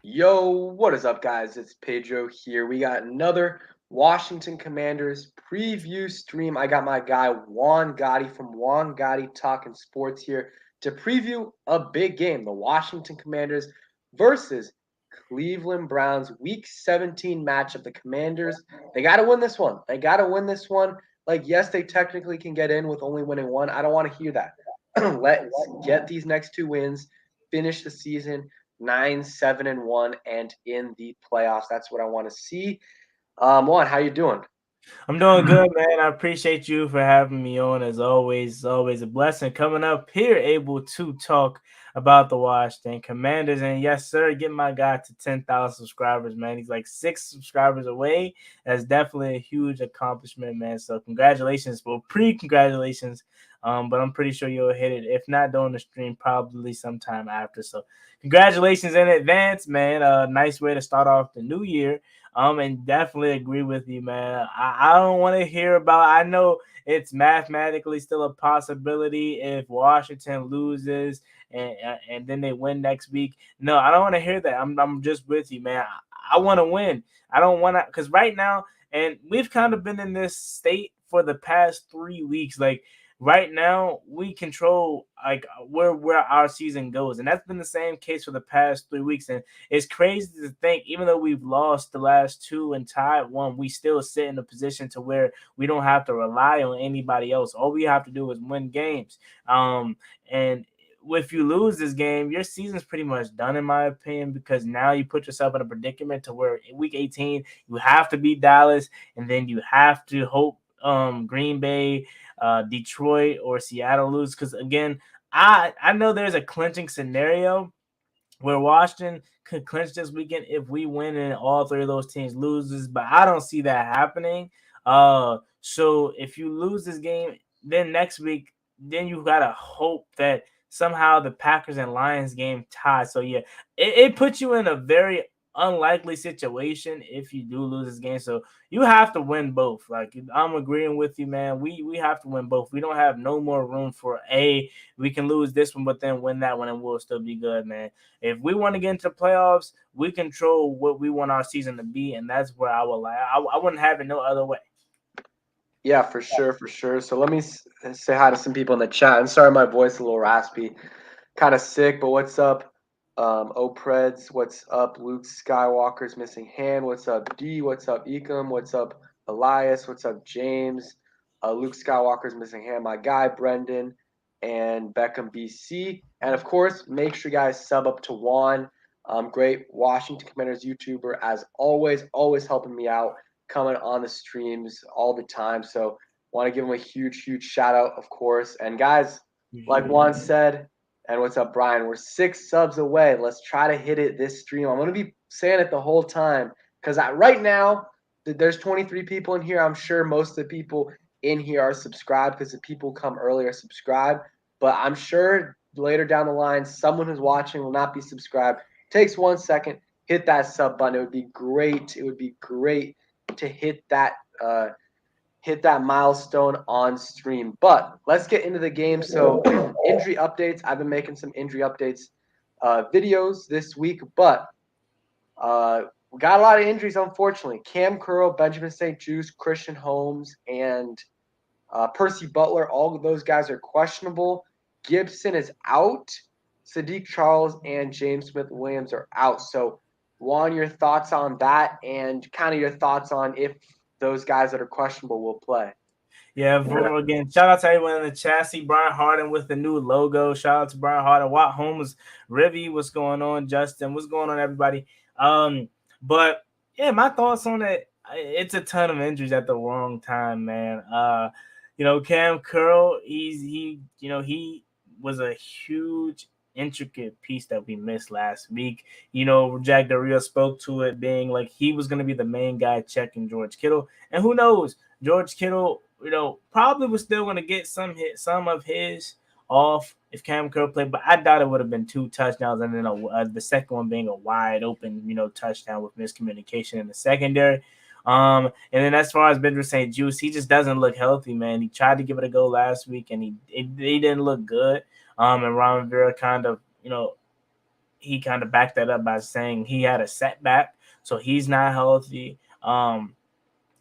Yo, what is up, guys? It's Pedro here. We got another Washington Commanders preview stream. I got my guy Juan Gotti from Juan Gotti Talking Sports here to preview a big game, the Washington Commanders versus Cleveland Browns Week 17 matchup. The Commanders, they got to win this one. They got to win this one. Like, yes, they technically can get in with only winning one. I don't want to hear that. Let's get these next two wins, finish the season 9-7-1 and in the playoffs. That's what I want to see. Juan, how you doing? I'm doing good, man. I appreciate you for having me on. As always, it's always a blessing coming up here, able to talk about the Washington Commanders. And yes, sir, get my guy to 10,000 subscribers, man. He's like 6 subscribers away. That's definitely a huge accomplishment, man. So congratulations, well, pre-congratulations. But I'm pretty sure you'll hit it. If not during the stream, probably sometime after. So congratulations in advance, man. Nice way to start off the new year. And definitely agree with you, man. I don't want to hear about. I know it's mathematically still a possibility if Washington loses and then they win next week. No, I don't want to hear that. I'm just with you, man. I want to win. I don't want to because right now, and we've kind of been in this state for the past 3 weeks, like. Right now, we control like where our season goes, and that's been the same case for the past 3 weeks. And it's crazy to think, even though we've lost the last two and tied one, we still sit in a position to where we don't have to rely on anybody else. All we have to do is win games. And if you lose this game, your season's pretty much done, in my opinion, because now you put yourself in a predicament to where in week 18 you have to beat Dallas, and then you have to hope Green Bay, Detroit, or Seattle lose. Because again, I know there's a clinching scenario where Washington could clinch this weekend if we win and all three of those teams loses, but I don't see that happening. So if you lose this game, then next week, then you gotta hope that somehow the Packers and Lions game ties. So yeah, it puts you in a very unlikely situation if you do lose this game. So you have to win both. Like I'm agreeing with you, man. We have to win both. We don't have no more room for we can lose this one, but then win that one and we'll still be good, man. If we want to get into the playoffs, we control what we want our season to be, and that's where I would like. I wouldn't have it no other way. Yeah, for sure, for sure. So let me say hi to some people in the chat. And sorry, my voice is a little raspy, kind of sick. But what's up, Opreds? What's up, Luke Skywalker's missing hand? What's up, D? What's up, Ecom? What's up, Elias? What's up, James? Luke Skywalker's missing hand. My guy Brendan and Beckham BC. And of course, make sure you guys sub up to Juan. Great Washington Commanders YouTuber as always, always helping me out, coming on the streams all the time. So want to give him a huge, huge shout out, of course. And guys, like Juan said, and what's up, Brian? We're 6 subs away. Let's try to hit it this stream. I'm going to be saying it the whole time because right now there's 23 people in here. I'm sure most of the people in here are subscribed because the people come earlier subscribe. But I'm sure later down the line, someone who's watching will not be subscribed. Takes 1 second. Hit that sub button. It would be great. It would be great to hit that milestone on stream. But let's get into the game. So injury updates. I've been making some injury updates videos this week, but we got a lot of injuries, unfortunately. Cam Curl, Benjamin St. Juste, Christian Holmes, and Percy Butler. All of those guys are questionable. Gibson is out. Sadiq Charles and James Smith-Williams are out. So, Juan, your thoughts on that and kind of your thoughts on if those guys that are questionable will play. Yeah, again, shout out to everyone in the chat. See Brian Harden with the new logo. Shout out to Brian Harden, Watt Holmes, Rivy, what's going on? Justin, what's going on, everybody? But yeah, my thoughts on it. It's a ton of injuries at the wrong time, man. Cam Curl, he was a huge intricate piece that we missed last week. Jack Del Rio spoke to it being like he was going to be the main guy checking George Kittle. And who knows, George Kittle, probably was still going to get some of his off if Cam Curl played, but I doubt it would have been 2 touchdowns and then the second one being a wide open, touchdown with miscommunication in the secondary. And then as far as Benjamin St. Juste, he just doesn't look healthy, man. He tried to give it a go last week and he didn't look good. And Ron Rivera kind of, he kind of backed that up by saying he had a setback, so he's not healthy.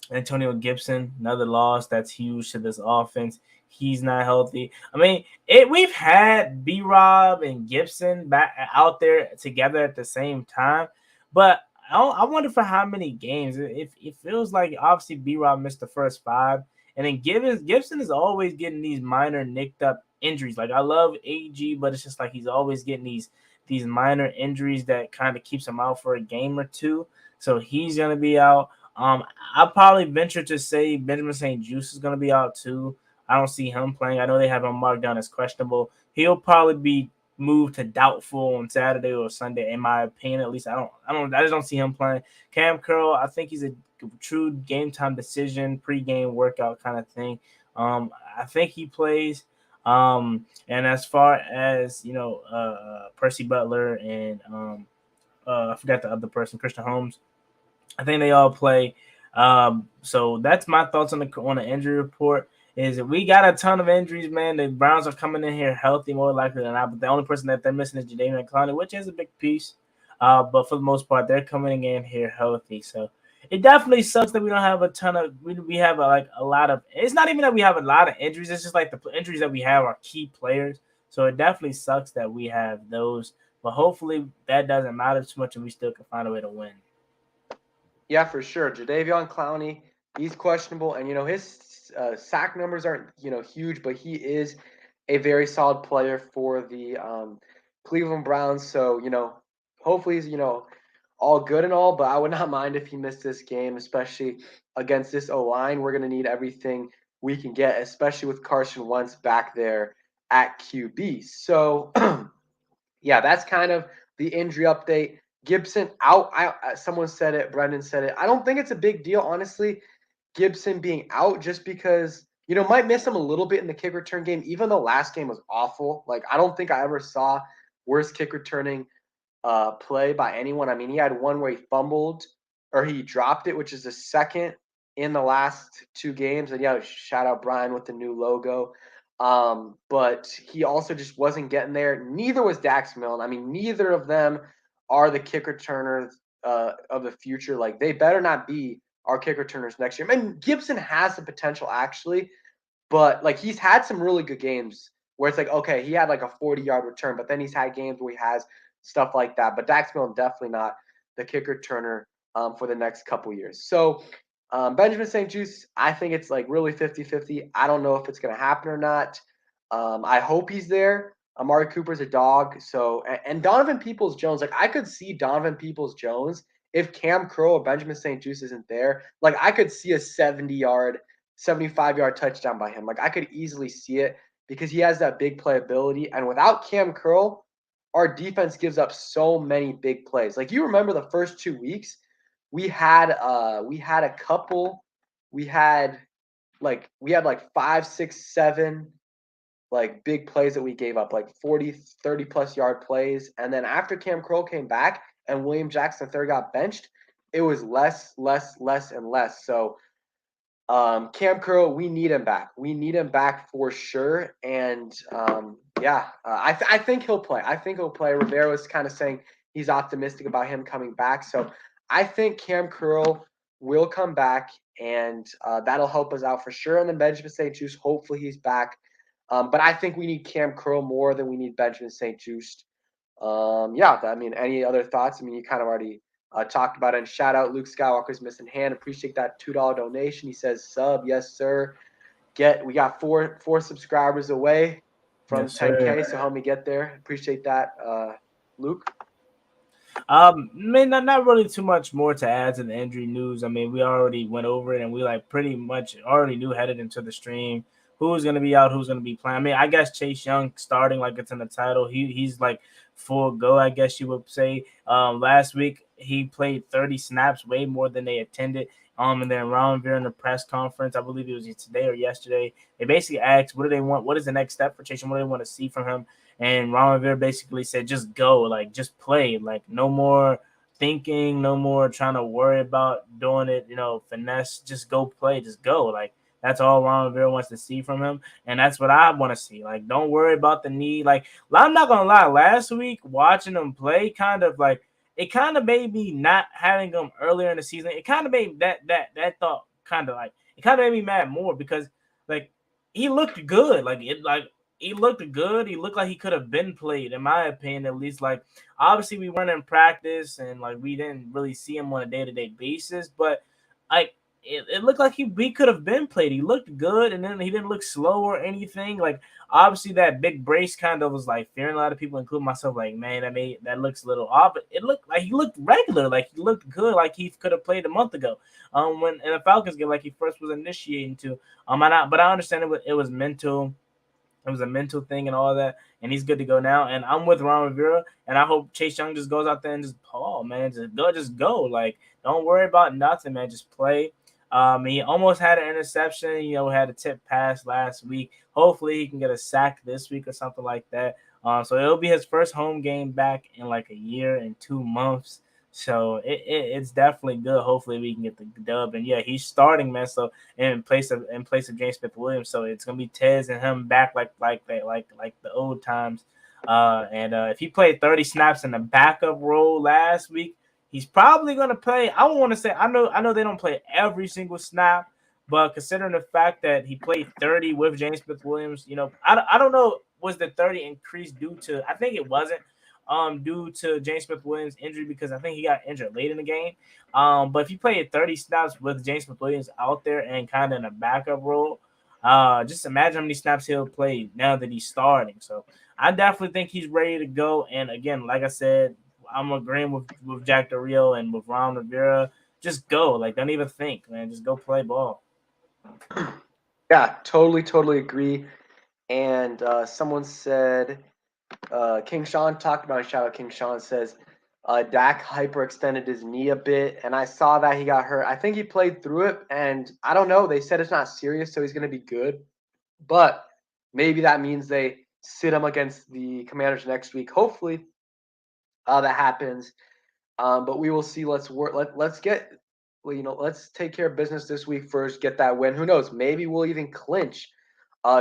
Antonio Gibson, another loss that's huge to this offense. He's not healthy. I mean, we've had B Rob and Gibson back out there together at the same time, but I wonder for how many games. It feels like obviously B Rob missed the first 5, and then Gibson is always getting these minor nicked up injuries. Like I love AG, but it's just like he's always getting these minor injuries that kind of keeps him out for a game or two. So he's gonna be out. I'll probably venture to say Benjamin St. Juice is going to be out too. I don't see him playing. I know they have him marked down as questionable. He'll probably be moved to doubtful on Saturday or Sunday, in my opinion. At least I just don't see him playing. Cam Curl, I think he's a true game time decision, pre-game workout kind of thing. I think he plays. And as far as Percy Butler and I forgot the other person, Christian Holmes. I think they all play. So that's my thoughts on the injury report. Is that we got a ton of injuries, man. The Browns are coming in here healthy more likely than not, but the only person that they're missing is Jadeveon Clowney, which is a big piece. But for the most part, they're coming in here healthy. So it definitely sucks that we don't have a ton of. We have a lot of. It's not even that we have a lot of injuries. It's just like the injuries that we have are key players. So it definitely sucks that we have those. But hopefully that doesn't matter too much, and we still can find a way to win. Yeah, for sure. Jadeveon Clowney, he's questionable, and his sack numbers aren't huge, but he is a very solid player for the Cleveland Browns. So hopefully he's all good and all, but I would not mind if he missed this game, especially against this O line. We're gonna need everything we can get, especially with Carson Wentz back there at QB. So yeah, that's kind of the injury update. Gibson out. Someone said it. Brendan said it. I don't think it's a big deal, honestly. Gibson being out just because might miss him a little bit in the kick return game. Even though last game was awful. Like I don't think I ever saw worse kick returning play by anyone. I mean, he had one where he fumbled or he dropped it, which is the second in the last 2 games. And yeah, shout out Brian with the new logo. But he also just wasn't getting there. Neither was Dax Milne. I mean, neither of them are the kick returners of the future. Like they better not be our kick returners next year. I mean, Gibson has the potential actually, but like he's had some really good games where it's like, okay, he had like a 40-yard return, but then he's had games where he has stuff like that. But Dax Milne definitely not the kick returner for the next couple years. So Benjamin St. Juice, I think it's like really 50-50. I don't know if it's going to happen or not. I hope he's there. Amari Cooper's a dog. So, and Donovan Peoples-Jones, like I could see Donovan Peoples-Jones if Cam Curl or Benjamin St. Juice isn't there. Like I could see a 70-yard, 75-yard touchdown by him. Like I could easily see it because he has that big playability. And without Cam Curl, our defense gives up so many big plays. Like you remember the first 2 weeks, we had a couple, we had like 5, 6, 7 like big plays that we gave up, like 40, 30 plus yard plays. And then after Cam Curl came back and William Jackson III got benched, it was less and less. So Cam Curl, we need him back. We need him back for sure. And I think he'll play. I think he'll play. Rivera was kind of saying he's optimistic about him coming back. So I think Cam Curl will come back, and that'll help us out for sure. And then Benjamin St. Juice, hopefully he's back. But I think we need Cam Curl more than we need Benjamin St. Juice. I mean, any other thoughts? I mean, you kind of already talked about it. And shout out Luke Skywalker's missing hand. Appreciate that $2 donation. He says sub, yes sir. We got four subscribers away from Yes, 10K, sir. so help me get there. Appreciate that, Luke. Not really too much more to add to the injury news. I mean, we already went over it, and we like pretty much already knew headed into the stream who's going to be out, who's going to be playing. I mean, I guess Chase Young starting like it's in the title. He's like full go, I guess you would say. Last week he played 30 snaps, way more than they attended. And then Ron Rivera in the press conference, I believe it was today or yesterday, they basically asked, what do they want? What is the next step for Chase Young? What do they want to see from him? And Ron Rivera basically said, just go, like, just play. Like, no more thinking, no more trying to worry about doing it, finesse. Just go play, just go. Like, That's all Ron Rivera wants to see from him, and that's what I want to see. Like, don't worry about the knee. Like, I'm not gonna lie. Last week, watching him play, kind of like it kind of made me not having him earlier in the season. It kind of made that thought kind of like it kind of made me mad more because like he looked good. Like he looked good. He looked like he could have been played, in my opinion, at least. Like obviously we weren't in practice and like we didn't really see him on a day-to-day basis, but like it looked like he could have been played. He looked good, and then he didn't look slow or anything. Like obviously that big brace kind of was like fearing a lot of people, including myself. Like man, that looks a little off, but it looked like he looked regular. Like he looked good. Like he could have played a month ago. When in the Falcons game, like he first was initiating to. But I understand it was mental. It was a mental thing and all that, and he's good to go now. And I'm with Ron Rivera, and I hope Chase Young just goes out there and man, just go. Like, don't worry about nothing, man. Just play. He almost had an interception. Had a tip pass last week. Hopefully, he can get a sack this week or something like that. So it'll be his first home game back in like a year and 2 months. So it's definitely good. Hopefully, we can get the dub. And yeah, he's starting, man. So in place of James Smith Williams. So it's gonna be Tez and him back like the old times. And if he played 30 snaps in the backup role last week, he's probably gonna play. I don't want to say I know they don't play every single snap, but considering the fact that he played 30 with James Smith Williams, I don't know, was the 30 increase due to, I think it wasn't due to James Smith Williams injury, because I think he got injured late in the game. But if you play 30 snaps with James Smith Williams out there and kind of in a backup role, just imagine how many snaps he'll play now that he's starting. So I definitely think he's ready to go. And again, like I said, I'm agreeing with Jack Del Rio and with Ron Rivera. Just go. Like, don't even think, man. Just go play ball. Yeah, totally agree. And someone said, King Sean talked about it. Shout out King Sean says, Dak hyperextended his knee a bit, and I saw that he got hurt. I think he played through it, and I don't know. They said it's not serious, so he's going to be good. But maybe that means they sit him against the Commanders next week. Hopefully, that happens. But we will see. Let's work. Let's get. Well, let's take care of business this week first. Get that win. Who knows? Maybe we'll even clinch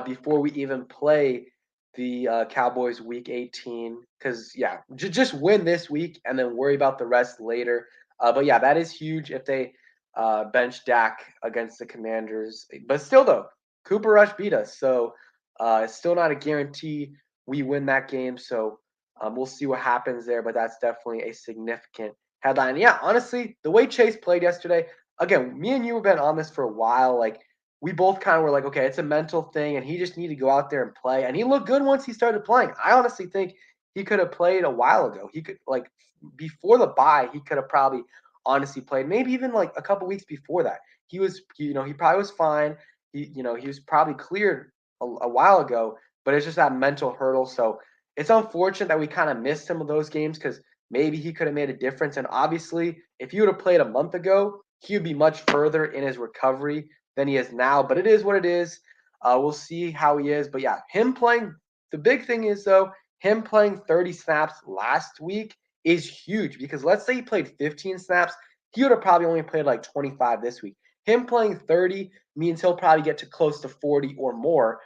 before we even play the Cowboys week 18. Because yeah, just win this week and then worry about the rest later. But yeah, that is huge if they bench Dak against the Commanders. But still, though, Cooper Rush beat us, so it's still not a guarantee we win that game. So we'll see what happens there, but that's definitely a significant headline. Yeah, honestly, the way Chase played yesterday, again, me and you have been on this for a while. Like, we both kind of were like, okay, it's a mental thing, and he just needed to go out there and play. And he looked good once he started playing. I honestly think he could have played a while ago. He could, like, before the bye, he could have probably honestly played, maybe even like a couple weeks before that. He probably was fine. He was probably cleared a while ago, but it's just that mental hurdle. So it's unfortunate that we kind of missed some of those games because maybe he could have made a difference. And obviously, if he would have played a month ago, he would be much further in his recovery than he is now. But it is what it is. We'll see how he is. But yeah, him playing. The big thing is, though, him playing 30 snaps last week is huge because let's say he played 15 snaps, he would have probably only played like 25 this week. Him playing 30 means he'll probably get to close to 40 or more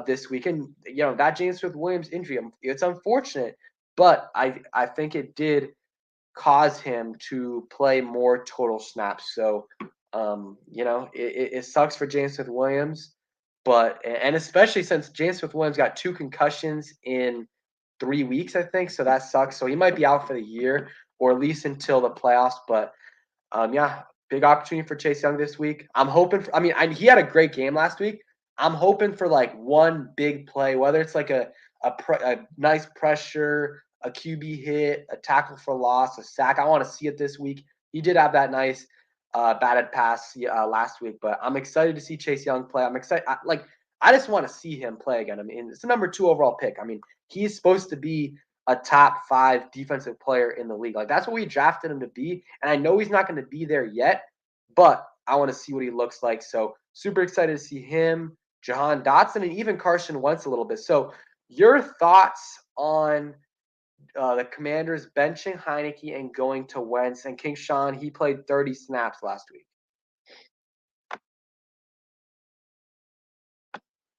this week. And that James Smith Williams injury, it's unfortunate, but I think it did cause him to play more total snaps. So it sucks for James Smith Williams, and especially since James Smith Williams got 2 concussions in 3 weeks, I think. So that sucks. So he might be out for the year or at least until the playoffs. But yeah, big opportunity for Chase Young this week. I'm hoping. He had a great game last week. I'm hoping for like one big play, whether it's like a nice pressure, a QB hit, a tackle for loss, a sack. I want to see it this week. He did have that nice batted pass last week, but I'm excited to see Chase Young play. I'm excited. I just want to see him play again. I mean, it's the number 2 overall pick. I mean, he's supposed to be a top 5 defensive player in the league. Like, that's what we drafted him to be. And I know he's not going to be there yet, but I want to see what he looks like. So super excited to see him, Jahan Dotson, and even Carson Wentz a little bit. So your thoughts on the Commanders benching Heineke and going to Wentz, and King Sean, he played 30 snaps last week.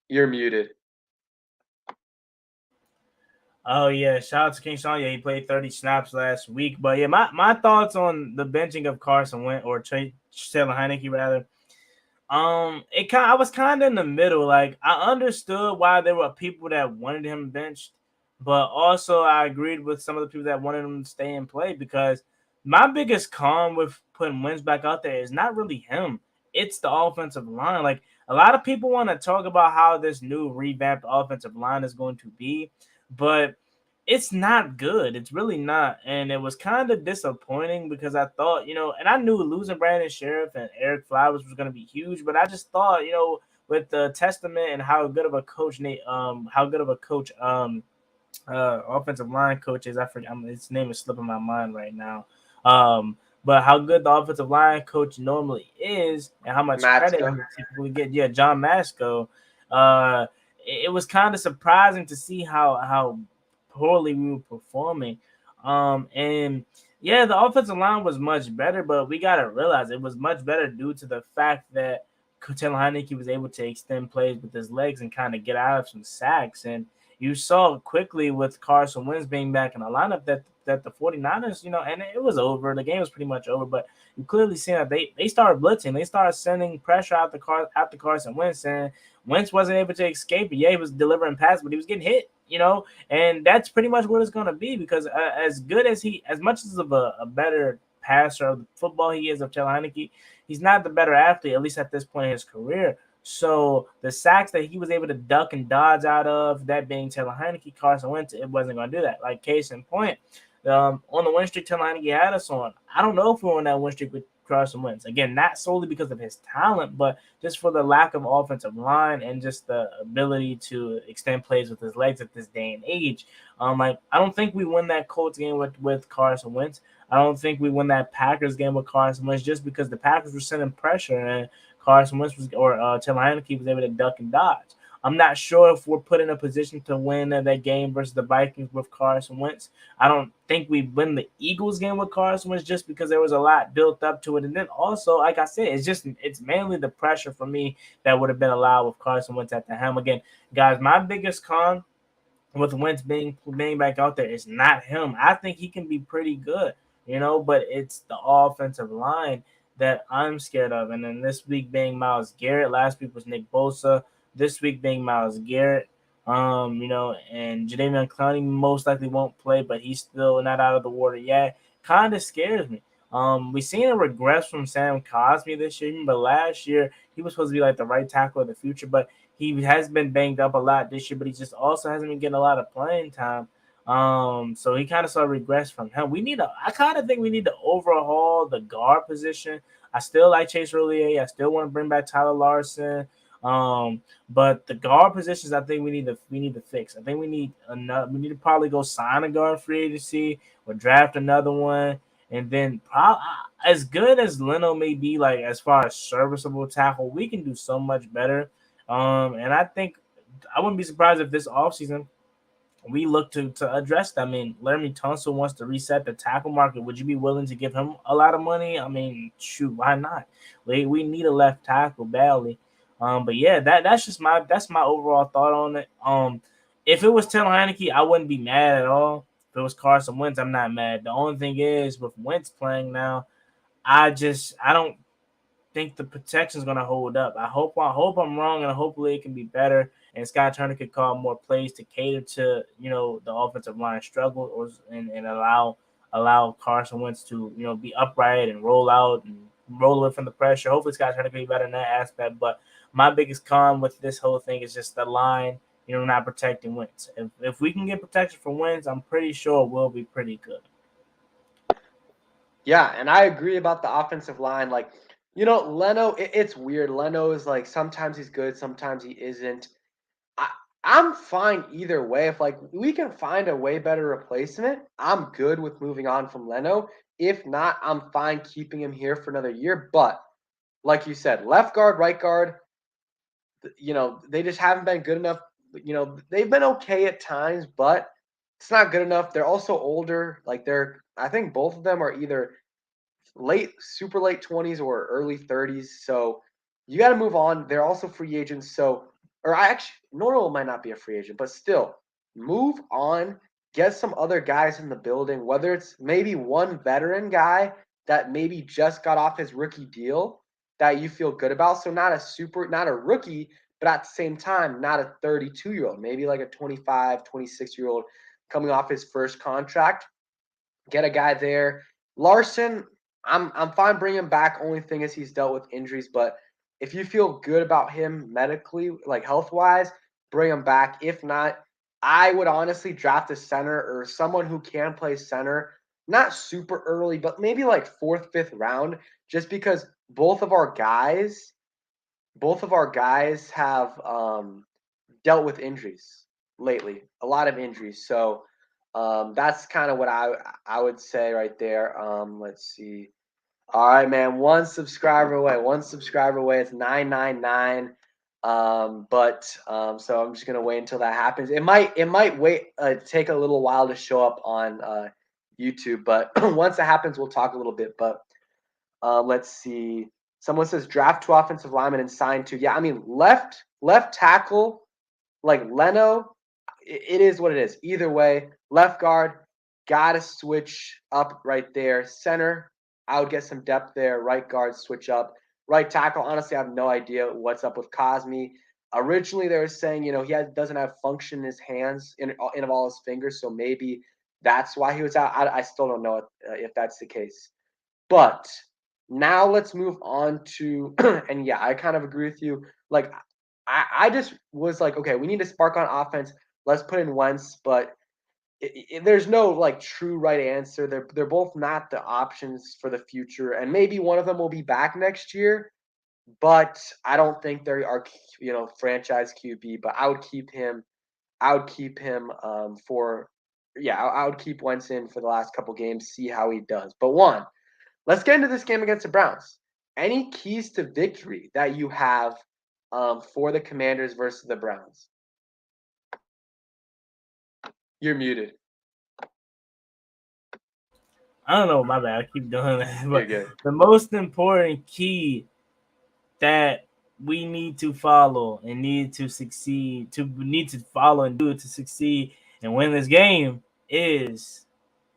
You're muted. Oh yeah, shout out to King Sean. Yeah, he played 30 snaps last week. But yeah, my thoughts on the benching of Carson Wentz or Taylor Heineke rather. I was kind of in the middle. Like I understood why there were people that wanted him benched, but also I agreed with some of the people that wanted him to stay and play because my biggest con with putting Wentz back out there is not really him. It's the offensive line. Like a lot of people want to talk about how this new revamped offensive line is going to be, but it's not good. It's really not. And it was kind of disappointing because I thought, and I knew losing Brandon Sheriff and Eric Flowers was going to be huge, but I just thought, with the testament and how good of a coach offensive line coach is. I forget his name is slipping my mind right now. But how good the offensive line coach normally is and how much credit he Matsko. typically get. Yeah, John Masco. Uh, it was kind of surprising to see how poorly we were performing. And yeah, the offensive line was much better, but we gotta realize it was much better due to the fact that Taylor Heineke was able to extend plays with his legs and kind of get out of some sacks. And you saw quickly with Carson Wentz being back in the lineup that the 49ers, and it was over. The game was pretty much over, but you clearly see that they started blitzing. They started sending pressure out the Carson Wentz, and Wentz wasn't able to escape it. Yeah, he was delivering passes, but he was getting hit, and that's pretty much what it's going to be because as much as of a better passer of the football he is of Taylor Heineke, he's not the better athlete, at least at this point in his career. So the sacks that he was able to duck and dodge out of, that being Taylor Heineke, Carson Wentz, it wasn't going to do that. Like case in point, on the win streak Taylor Heineke had us on, I don't know if we're on that win streak with Carson Wentz. Again, not solely because of his talent, but just for the lack of offensive line and just the ability to extend plays with his legs at this day and age. Like I don't think we win that Colts game with Carson Wentz. I don't think we win that Packers game with Carson Wentz just because the Packers were sending pressure and Carson Wentz Taylor Heineke was able to duck and dodge. I'm not sure if we're put in a position to win that game versus the Vikings with Carson Wentz. I don't think we win the Eagles game with Carson Wentz just because there was a lot built up to it. And then also, like I said, it's mainly the pressure for me that would have been allowed with Carson Wentz at the helm. Again, guys, my biggest con with Wentz being back out there is not him. I think he can be pretty good, but it's the offensive line that I'm scared of. And then this week being Myles Garrett, last week was Nick Bosa, this week being Myles Garrett. And Jadeveon Clowney most likely won't play, but he's still not out of the water yet. Kind of scares me. We've seen a regress from Sam Cosmi this year, but last year he was supposed to be like the right tackle of the future, but he has been banged up a lot this year, but he just also hasn't been getting a lot of playing time. So he kind of saw regress from him. I kind of think we need to overhaul the guard position. I still like Chase Roullier. I still want to bring back Tyler Larson. But the guard positions, I think we need to fix. I think we need to probably go sign a guard free agency or draft another one. And then as good as Leno may be, like as far as serviceable tackle, we can do so much better. And I think I wouldn't be surprised if this offseason we look to address that. I mean, Laramie Tunsil wants to reset the tackle market. Would you be willing to give him a lot of money? I mean, shoot, why not? We need a left tackle badly. But yeah, that's my overall thought on it. If it was Taylor Heineke, I wouldn't be mad at all. If it was Carson Wentz, I'm not mad. The only thing is with Wentz playing now, I don't think the protection is going to hold up. I hope I'm wrong, and hopefully it can be better. And Scott Turner could call more plays to cater to the offensive line struggle, and allow Carson Wentz to be upright and roll out and roll away from the pressure. Hopefully Scott Turner can be better in that aspect. But my biggest con with this whole thing is just the line, not protecting Wentz. If we can get protection for Wentz, I'm pretty sure we'll be pretty good. Yeah, and I agree about the offensive line. Like, Leno, it's weird. Leno is like sometimes he's good, sometimes he isn't. I, I'm fine either way. If like we can find a way better replacement, I'm good with moving on from Leno. If not, I'm fine keeping him here for another year. But like you said, left guard, right guard, they just haven't been good enough. They've been okay at times, but it's not good enough. They're also older. I think both of them are either super late 20s or early 30s. So you got to move on. They're also free agents. So or I actually Norwell might not be a free agent, but still move on. Get some other guys in the building, whether it's maybe one veteran guy that maybe just got off his rookie deal that you feel good about. So not a rookie, but at the same time, not a 32-year-old, maybe like a 25, 26-year-old coming off his first contract. Get a guy there. Larson, I'm fine bringing him back. Only thing is he's dealt with injuries, but if you feel good about him medically, like health wise, bring him back. If not, I would honestly draft a center or someone who can play center, not super early, but maybe like fourth, fifth round, just because both of our guys have dealt with injuries lately, a lot of injuries. So that's kind of what I would say right there. Let's see. All right, man. One subscriber away. One subscriber away. It's 999. So I'm just gonna wait until that happens. It might wait take a little while to show up on YouTube, but once it happens, we'll talk a little bit. But let's see. Someone says draft 2 offensive linemen and sign 2. Yeah, I mean left tackle like Leno. It is what it is. Either way, left guard gotta switch up right there. Center, I would get some depth there. Right guard, switch up. Right tackle, honestly, I have no idea what's up with Cosme. Originally, they were saying, doesn't have function in his hands, in of all his fingers, so maybe that's why he was out. I still don't know if that's the case. But now let's move on to, and yeah, I kind of agree with you. Like, I just was like, okay, we need to spark on offense. Let's put in Wentz, but there's no like true right answer. They're both not the options for the future, and maybe one of them will be back next year. But I don't think they are, franchise QB. But I would keep him. I would keep him for, yeah. I would keep Wentz in for the last couple games, see how he does. But let's get into this game against the Browns. Any keys to victory that you have for the Commanders versus the Browns? You're muted. I don't know, my bad. I keep doing that. You're But good. the most important key that we need to follow and need to succeed, to need to follow and do to succeed and win this game is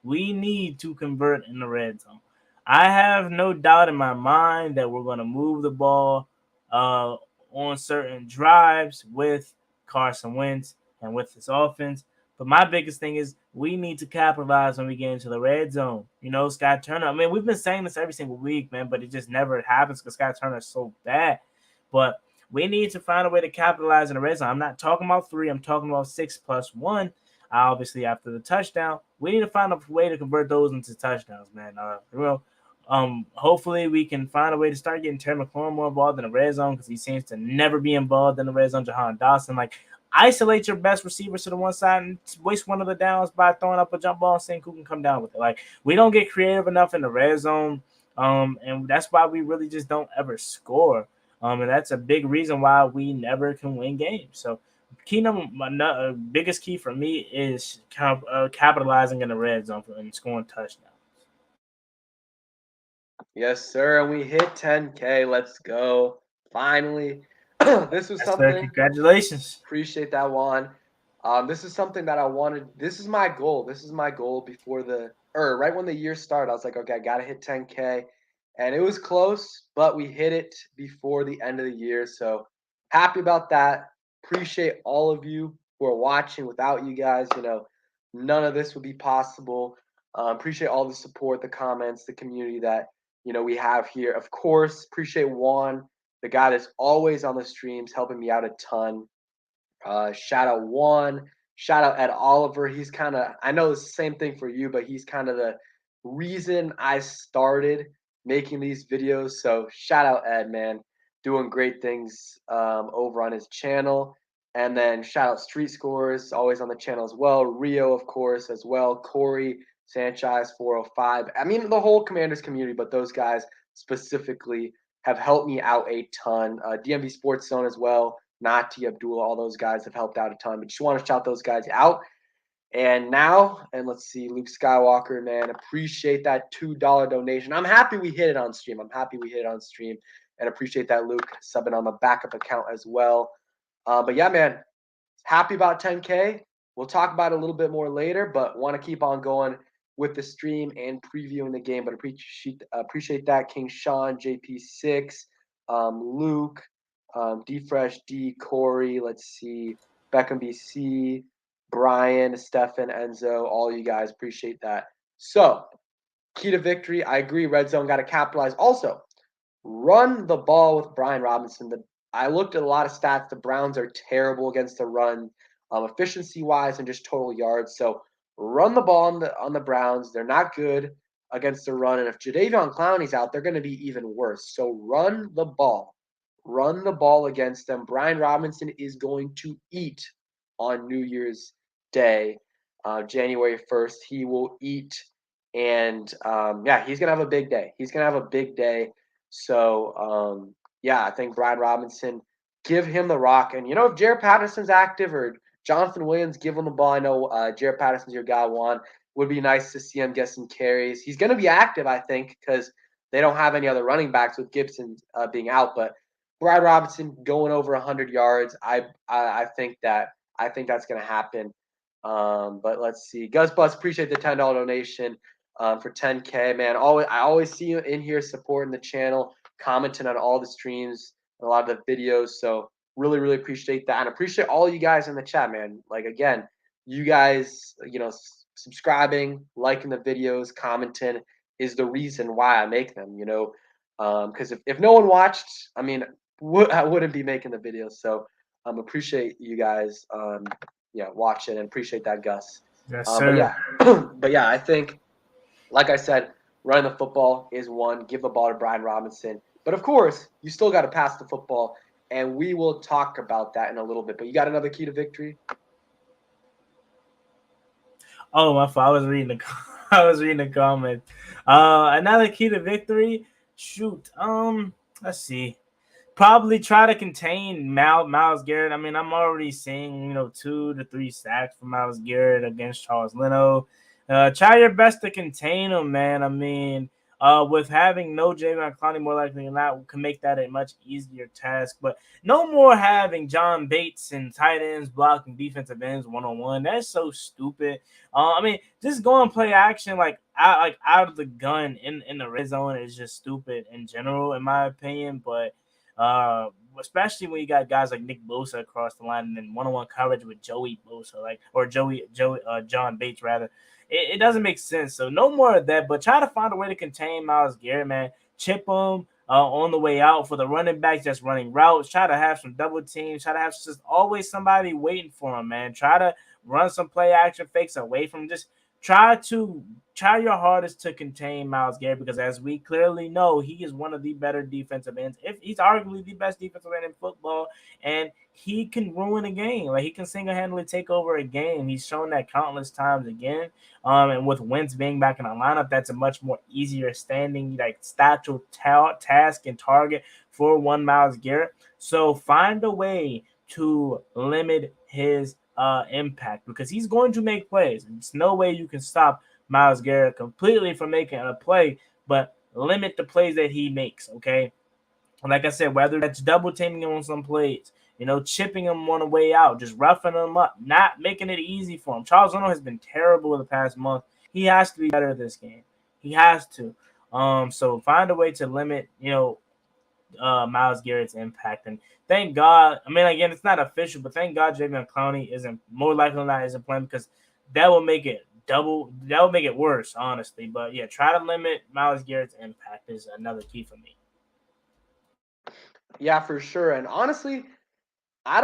we need to convert in the red zone. I have no doubt in my mind that we're going to move the ball on certain drives with Carson Wentz and with this offense. But my biggest thing is we need to capitalize when we get into the red zone. Scott Turner. I mean, we've been saying this every single week, man, but it just never happens because Scott Turner is so bad. But we need to find a way to capitalize in the red zone. I'm not talking about 3. I'm talking about 6+1. Obviously, after the touchdown, we need to find a way to convert those into touchdowns, man. Hopefully we can find a way to start getting Terry McLaurin more involved in the red zone because he seems to never be involved in the red zone. Jahan Dawson, isolate your best receivers to the one side and waste one of the downs by throwing up a jump ball and seeing who can come down with it. We don't get creative enough in the red zone, and that's why we really just don't ever score. And that's a big reason why we never can win games. So biggest key for me is capitalizing in the red zone and scoring touchdowns. Yes, sir. And we hit 10K. Let's go. Finally. This was Yes, sir. something. Congratulations. Appreciate that, Juan. This is something that I wanted. This is my goal. This is my goal right when the year started. I was like, okay, I got to hit 10K. And it was close, but we hit it before the end of the year. So happy about that. Appreciate all of you who are watching. Without you guys, none of this would be possible. Appreciate all the support, the comments, the community that, we have here. Of course, appreciate Juan, the guy that's always on the streams, helping me out a ton. Shout out Juan. Shout out Ed Oliver. He's I know it's the same thing for you, but he's kind of the reason I started making these videos. So shout out Ed, man. Doing great things over on his channel. And then shout out Street Scores, always on the channel as well. Rio, of course, as well. Corey, Sanchez, 405. I mean, the whole Commanders community, but those guys specifically have helped me out a ton. DMV Sports Zone as well. Nati, Abdullah, all those guys have helped out a ton. But just want to shout those guys out. And let's see, Luke Skywalker, man, appreciate that $2 donation. I'm happy we hit it on stream. And appreciate that, Luke, subbing on the backup account as well. But yeah, man, happy about 10K. We'll talk about it a little bit more later, but want to keep on going with the stream and previewing the game. But appreciate that, King Sean, JP6, Luke, D Fresh, D Corey. Let's see, Beckham BC, Brian, Stefan, Enzo, all you guys. Appreciate that. So, key to victory. I agree. Red zone got to capitalize. Also, run the ball with Brian Robinson. I looked at a lot of stats. The Browns are terrible against the run, efficiency wise and just total yards. So run the ball on the Browns. They're not good against the run, and if Jadeveon Clowney's out, they're going to be even worse. So run the ball. Run the ball against them. Brian Robinson is going to eat on New Year's Day, January 1st. He will eat, and yeah, he's going to have a big day. He's going to have a big day. So, yeah, I think Brian Robinson, give him the rock. And, if Jared Patterson's active or Jonathan Williams, give him the ball. I know Jared Patterson's your guy, Juan. Would be nice to see him get some carries. He's going to be active, I think, because they don't have any other running backs with Gibson being out. But Brian Robinson going over 100 yards, I think that's going to happen. But let's see. Gus Bus, appreciate the $10 donation for 10K, man. I always see you in here supporting the channel, commenting on all the streams, a lot of the videos. So really, really appreciate that, and appreciate all you guys in the chat, man. Like again, you guys, subscribing, liking the videos, commenting is the reason why I make them. Because if no one watched, I mean, I wouldn't be making the videos. So appreciate you guys, watching, and appreciate that, Gus. Yes, But sir. yeah, I think, like I said, running the football is one. Give the ball to Brian Robinson. But of course, you still got to pass the football, and we will talk about that in a little bit. But you got another key to victory? Oh, my fault. I was reading the I was reading the comment. Another key to victory. Shoot. Let's see. Probably try to contain Myles Garrett. I mean, I'm already seeing 2 to 3 sacks from Myles Garrett against Charles Leno. Try your best to contain him, man. I mean, with having no Jadeveon Clowney, more likely than not, can make that a much easier task. But no more having John Bates and tight ends blocking defensive ends 1-on-1. That's so stupid. I mean, just go and play action out of the gun in the red zone is just stupid in general, in my opinion. But especially when you got guys like Nick Bosa across the line and then one-on-one coverage with Joey Bosa, John Bates rather. It doesn't make sense. So no more of that, but try to find a way to contain Myles Garrett, man. Chip him on the way out for the running backs just running routes. Try to have some double teams. Try to have just always somebody waiting for him, man. Try to run some play action fakes away from him. Just try your hardest to contain Myles Garrett, because as we clearly know, he is one of the better defensive ends. If he's arguably the best defensive end in football, and he can ruin a game. Like, he can single-handedly take over a game. He's shown that countless times again. And with Wentz being back in the lineup, that's a much more easier standing, statue task and target for one Myles Garrett. So find a way to limit his impact, because he's going to make plays. There's no way you can stop Myles Garrett completely from making a play, but limit the plays that he makes, okay? Like I said, whether that's double teaming him on some plays, chipping him on the way out, just roughing him up, not making it easy for him. Charles Leno has been terrible in the past month. He has to be better this game. He has to. So find a way to limit, Myles Garrett's impact. And thank God, I mean, again, it's not official, but thank God Jadeveon Clowney isn't, more likely than not, isn't playing, because that will make it worse, honestly. But yeah, try to limit Myles Garrett's impact is another key for me. Yeah, for sure. And honestly, I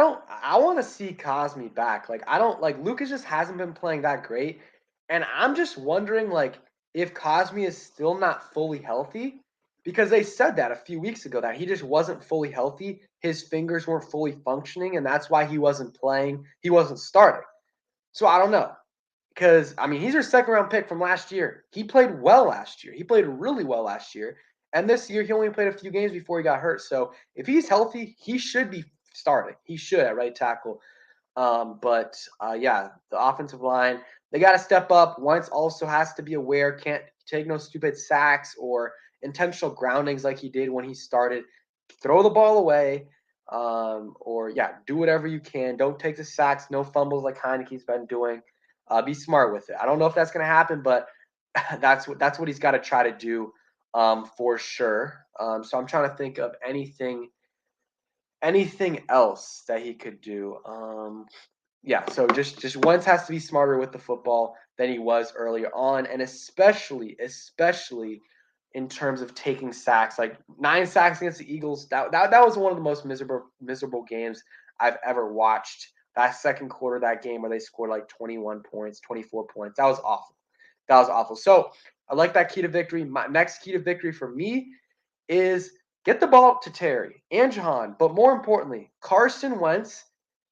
want to see Cosme back. Lucas just hasn't been playing that great. And I'm just wondering, if Cosme is still not fully healthy, because they said that a few weeks ago that he just wasn't fully healthy. His fingers weren't fully functioning, and that's why he wasn't playing. He wasn't starting. So I don't know. Because, I mean, he's your second-round pick from last year. He played well last year. He played really well last year. And this year, he only played a few games before he got hurt. So if he's healthy, he should be starting. He should at right tackle. Yeah, the offensive line, they got to step up. Wentz also has to be aware, can't take no stupid sacks or intentional groundings like he did when he started. Throw the ball away. Or do whatever you can. Don't take the sacks, no fumbles like Heineke's been doing. Be smart with it. I don't know if that's going to happen, but that's what he's got to try to do for sure. So I'm trying to think of anything else that he could do. So just Wentz has to be smarter with the football than he was earlier on, and especially in terms of taking sacks. Like 9 sacks against the Eagles, that was one of the most miserable games I've ever watched. That second quarter of that game where they scored like 21 points, 24 points. That was awful. So I like that key to victory. My next key to victory for me is get the ball to Terry and Jahan, but more importantly, Carson Wentz.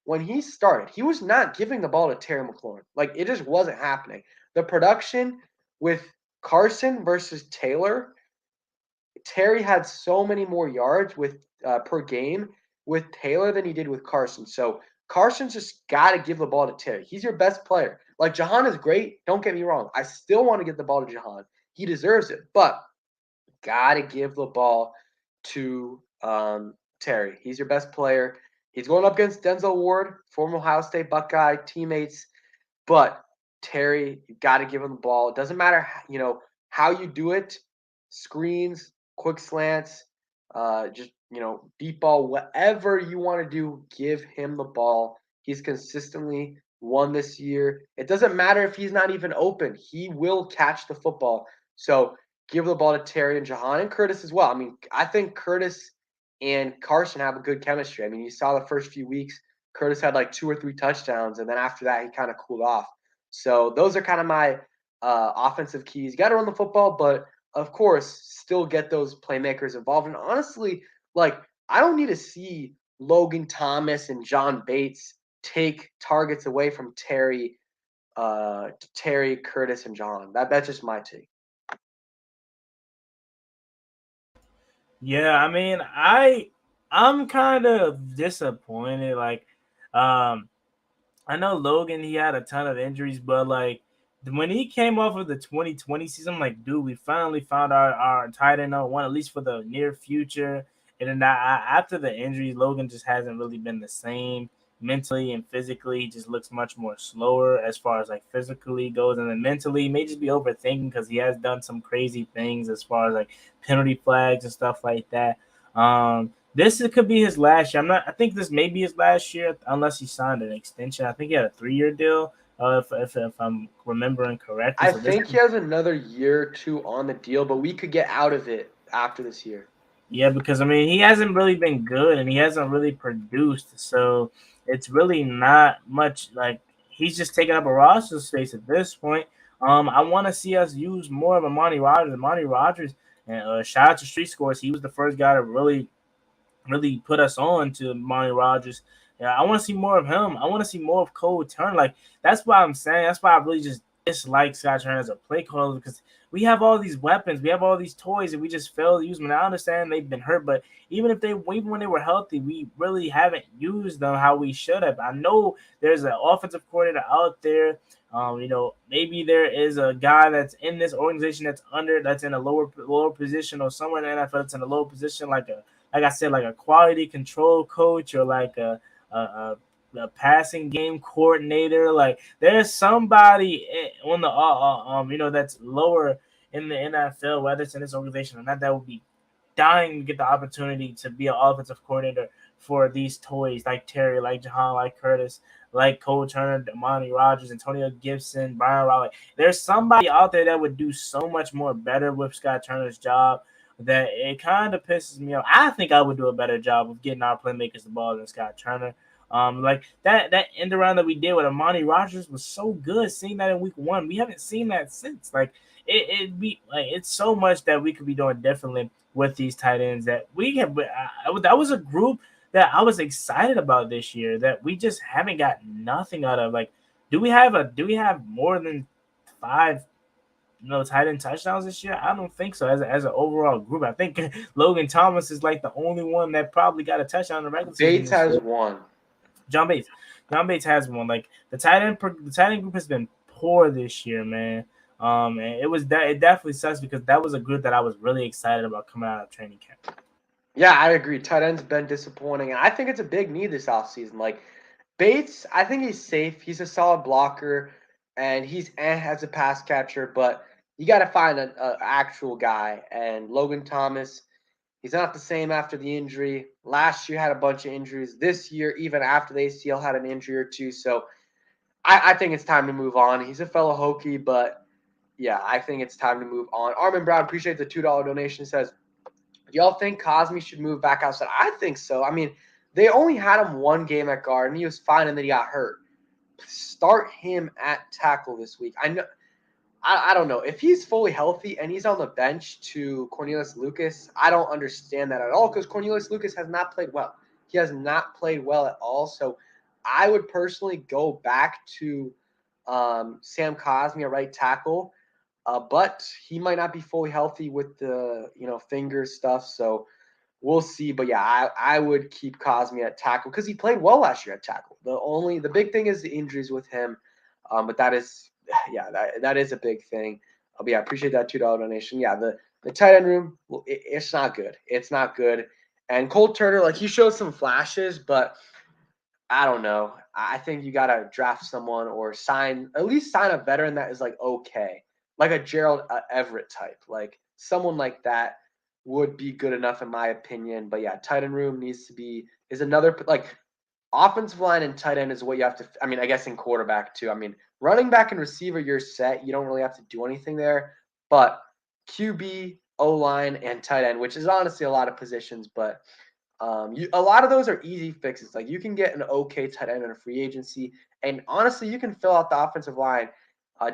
When he started, he was not giving the ball to Terry McLaurin. Like, it just wasn't happening. The production with Carson versus Taylor, Terry had so many more yards with per game with Taylor than he did with Carson. So Carson's just got to give the ball to Terry. He's your best player. Like, Jahan is great. Don't get me wrong. I still want to get the ball to Jahan. He deserves it. But got to give the ball to Terry. He's your best player. He's going up against Denzel Ward, former Ohio State Buckeye teammates. But Terry, you got to give him the ball. It doesn't matter, how you do it. Screens, quick slants, deep ball, whatever you want to do, give him the ball. He's consistently won this year. It doesn't matter if he's not even open. He will catch the football. So give the ball to Terry and Jahan and Curtis as well. I mean, I think Curtis and Carson have a good chemistry. I mean, you saw the first few weeks, Curtis had like 2 or 3 touchdowns, and then after that, he kind of cooled off. So those are kind of my offensive keys. You got to run the football, but of course, still get those playmakers involved. And honestly, like, I don't need to see Logan Thomas and John Bates take targets away from Terry, Curtis, and John. That's just my take. Yeah, I mean, I'm kind of disappointed. Like, um, I know Logan, he had a ton of injuries, but like when he came off of the 2020 season, I'm like, dude, we finally found our tight end on one, at least for the near future. And then after the injuries, Logan just hasn't really been the same mentally and physically. He just looks much more slower as far as like physically goes. And then mentally, he may just be overthinking because he has done some crazy things as far as like penalty flags and stuff like that. Could be his last year. I think this may be his last year unless he signed an extension. I think he had a 3-year deal. If I'm remembering correctly. I think he has another year or 2 on the deal, but we could get out of it after this year. Yeah, because I mean he hasn't really been good and he hasn't really produced, so it's really not much. Like he's just taking up a roster space at this point. I want to see us use more of Amani Rogers. Amani Rogers, and shout out to Street Scores. He was the first guy to really put us on to Monty Rogers. Yeah, I want to see more of him. I want to see more of Cole Turner. Like that's why I'm saying. That's why I really just dislike Scott Turner as a play caller because we have all these weapons, we have all these toys, and we just fail to use them. And I understand they've been hurt, but even when they were healthy, we really haven't used them how we should have. I know there's an offensive coordinator out there. Maybe there is a guy that's in this organization that's in a lower position or somewhere in the NFL that's in a lower position, like I said, like a quality control coach or like a passing game coordinator. Like there's somebody on the that's lower in the NFL, whether it's in this organization or not, that would be dying to get the opportunity to be an offensive coordinator for these toys like Terry, like Jahan, like Curtis, like Cole Turner, Damani Rogers, Antonio Gibson, Brian Raleigh. There's somebody out there that would do so much more better with Scott Turner's job that it kind of pisses me off. I think I would do a better job of getting our playmakers the ball than Scott Turner. Like that end around that we did with Amani Rogers was so good. Seeing that in week 1, we haven't seen that since. Like it'd be like it's so much that we could be doing differently with these tight ends that we have. That was a group that I was excited about this year that we just haven't got nothing out of. Like, do we have more than 5 tight end touchdowns this year? I don't think so. As an overall group, I think Logan Thomas is like the only one that probably got a touchdown in the regular season. Bates has one. John Bates has one. Like the tight end group has been poor this year, man. And it definitely sucks because that was a group that I was really excited about coming out of training camp. Yeah, I agree. Tight end's been disappointing, and I think it's a big need this offseason. Like Bates, I think he's safe. He's a solid blocker, and he's as a pass catcher. But you got to find an actual guy. And Logan Thomas, he's not the same after the injury. Last year had a bunch of injuries. This year, even after the ACL, had an injury or two. So I think it's time to move on. He's a fellow Hokie, but yeah, I think it's time to move on. Armin Brown, appreciate the $2 donation. Says, do y'all think Cosme should move back outside? I think so. I mean, they only had him one game at guard, and he was fine, and then he got hurt. Start him at tackle this week. I know. I don't know if he's fully healthy and he's on the bench to Cornelius Lucas. I don't understand that at all because Cornelius Lucas has not played well. He has not played well at all. So I would personally go back to Sam Cosme at right tackle, but he might not be fully healthy with the finger stuff. So we'll see. But yeah, I would keep Cosme at tackle because he played well last year at tackle. The big thing is the injuries with him, but that is that is a big thing. But yeah, I appreciate that $2 donation. Yeah, the tight end room, well, it's not good. It's not good. And Cole Turner, like he showed some flashes, but I don't know. I think you gotta draft someone or at least sign a veteran that is like okay, like a Gerald Everett type, like someone like that would be good enough in my opinion. But yeah, tight end room is another like offensive line and tight end is what you have to. I mean, I guess in quarterback too. I mean, running back and receiver, you're set. You don't really have to do anything there. But QB, O line, and tight end, which is honestly a lot of positions, but a lot of those are easy fixes. Like you can get an okay tight end in a free agency, and honestly, you can fill out the offensive line.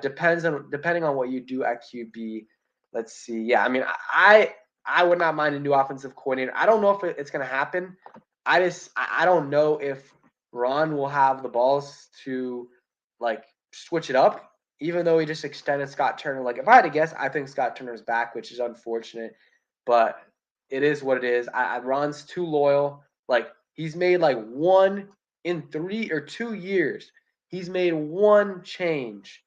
Depending on what you do at QB. Let's see. Yeah, I mean, I would not mind a new offensive coordinator. I don't know if it's going to happen. I don't know if Ron will have the balls to like switch it up, even though he just extended Scott Turner. Like if I had to guess, I think Scott Turner's back, which is unfortunate, but it is what it is. Ron's too loyal. Like he's made like one in 3 or 2 years. He's made one change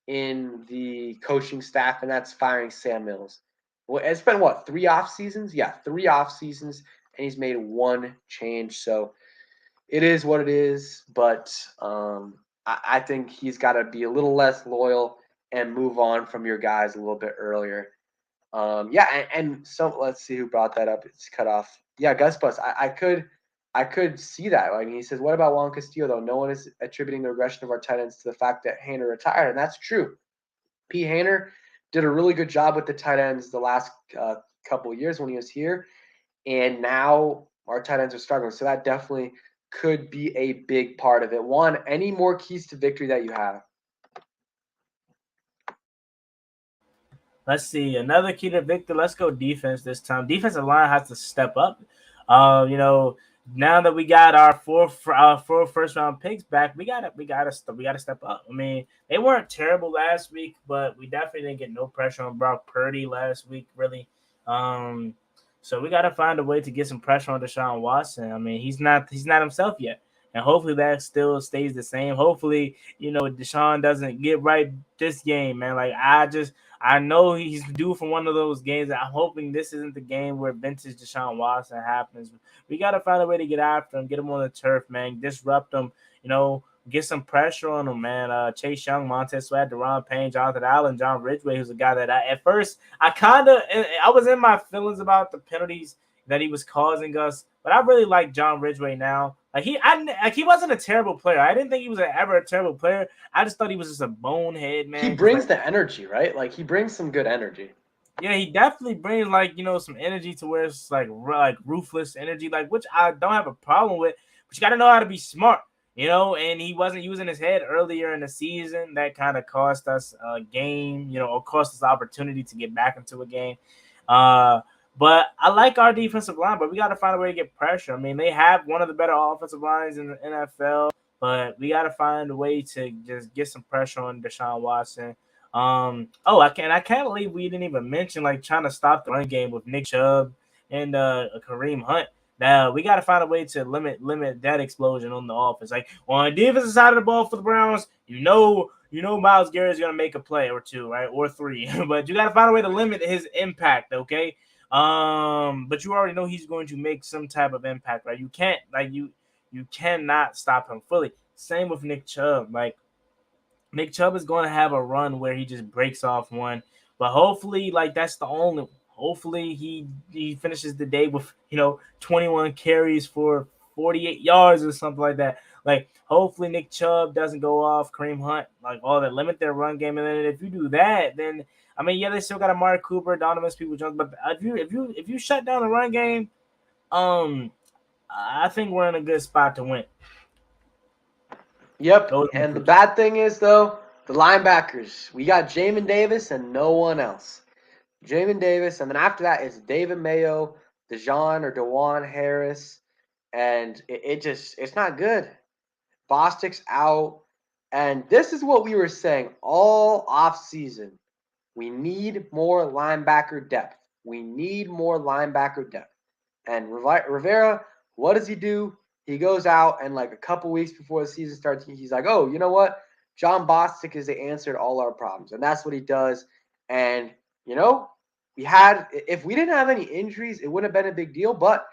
in the coaching staff, and that's firing Sam Mills. Well, it's been what, 3 off seasons? Yeah, 3 off seasons, and he's made one change. So it is what it is. But I think he's got to be a little less loyal and move on from your guys a little bit earlier. Yeah, and so let's see who brought that up. It's cut off. Yeah, Gus Bus. I could see that. Like he says, what about Juan Castillo though? No one is attributing the regression of our tight ends to the fact that Hainer retired, and that's true. P. Hainer did a really good job with the tight ends the last couple of years when he was here, and now our tight ends are struggling. So that definitely could be a big part of it. Juan, any more keys to victory that you have? Let's see. Another key to victory. Let's go defense this time. Defensive line has to step up. You know, now that we got our four first round picks back, we gotta step up. I mean, they weren't terrible last week, but we definitely didn't get no pressure on Brock Purdy last week, really. Um, so we gotta find a way to get some pressure on Deshaun Watson. I mean, he's not himself yet. And hopefully that still stays the same. Hopefully, Deshaun doesn't get right this game, man. Like I know he's due for one of those games. I'm hoping this isn't the game where vintage Deshaun Watson happens. We got to find a way to get after him, get him on the turf, man, disrupt him, get some pressure on him, man. Chase Young, Montez Sweat, Deron Payne, Jonathan Allen, John Ridgway, who's a guy that at first I was in my feelings about the penalties that he was causing us, but I really like John Ridgway now. He wasn't a terrible player. I didn't think he was ever a terrible player. I just thought he was just a bonehead, He man. brings the energy, right? Like he brings some good energy. Yeah, he definitely brings some energy to where it's like ruthless energy, like which I don't have a problem with. But you got to know how to be smart, And he wasn't using his head earlier in the season. That kind of cost us a game, or cost us the opportunity to get back into a game. But I like our defensive line, but we got to find a way to get pressure. I mean, they have one of the better offensive lines in the NFL, but we got to find a way to just get some pressure on Deshaun Watson. I can't believe we didn't even mention trying to stop the run game with Nick Chubb and Kareem Hunt. Now we got to find a way to limit that explosion on the offense. Like on the defensive side of the ball for the Browns, Myles Garrett is going to make a play or two, right, or three, but you got to find a way to limit his impact, okay? But you already know he's going to make some type of impact, right? You can't you cannot stop him fully. Same with Nick Chubb, like Nick Chubb is going to have a run where he just breaks off one, but hopefully, like that's the only. Hopefully, he finishes the day with 21 carries for 48 yards or something like that. Like, hopefully Nick Chubb doesn't go off, Kareem Hunt, like all that. Limit their run game, and then if you do that, then I mean, yeah, they still got Amari Cooper, Donovan Peoples-Jones, but if you shut down the run game, I think we're in a good spot to win. Yep. And the bad thing is, though, the linebackers. We got Jamin Davis and no one else. Jamin Davis, and then after that is David Mayo, DeJuan Harris, and it's not good. Bostic's out, and this is what we were saying all off season. We need more linebacker depth. We need more linebacker depth. And Rivera, what does he do? He goes out and like a couple weeks before the season starts, he's like, oh, you know what? John Bostic is the answer to all our problems. And that's what he does. And, if we didn't have any injuries, it wouldn't have been a big deal. But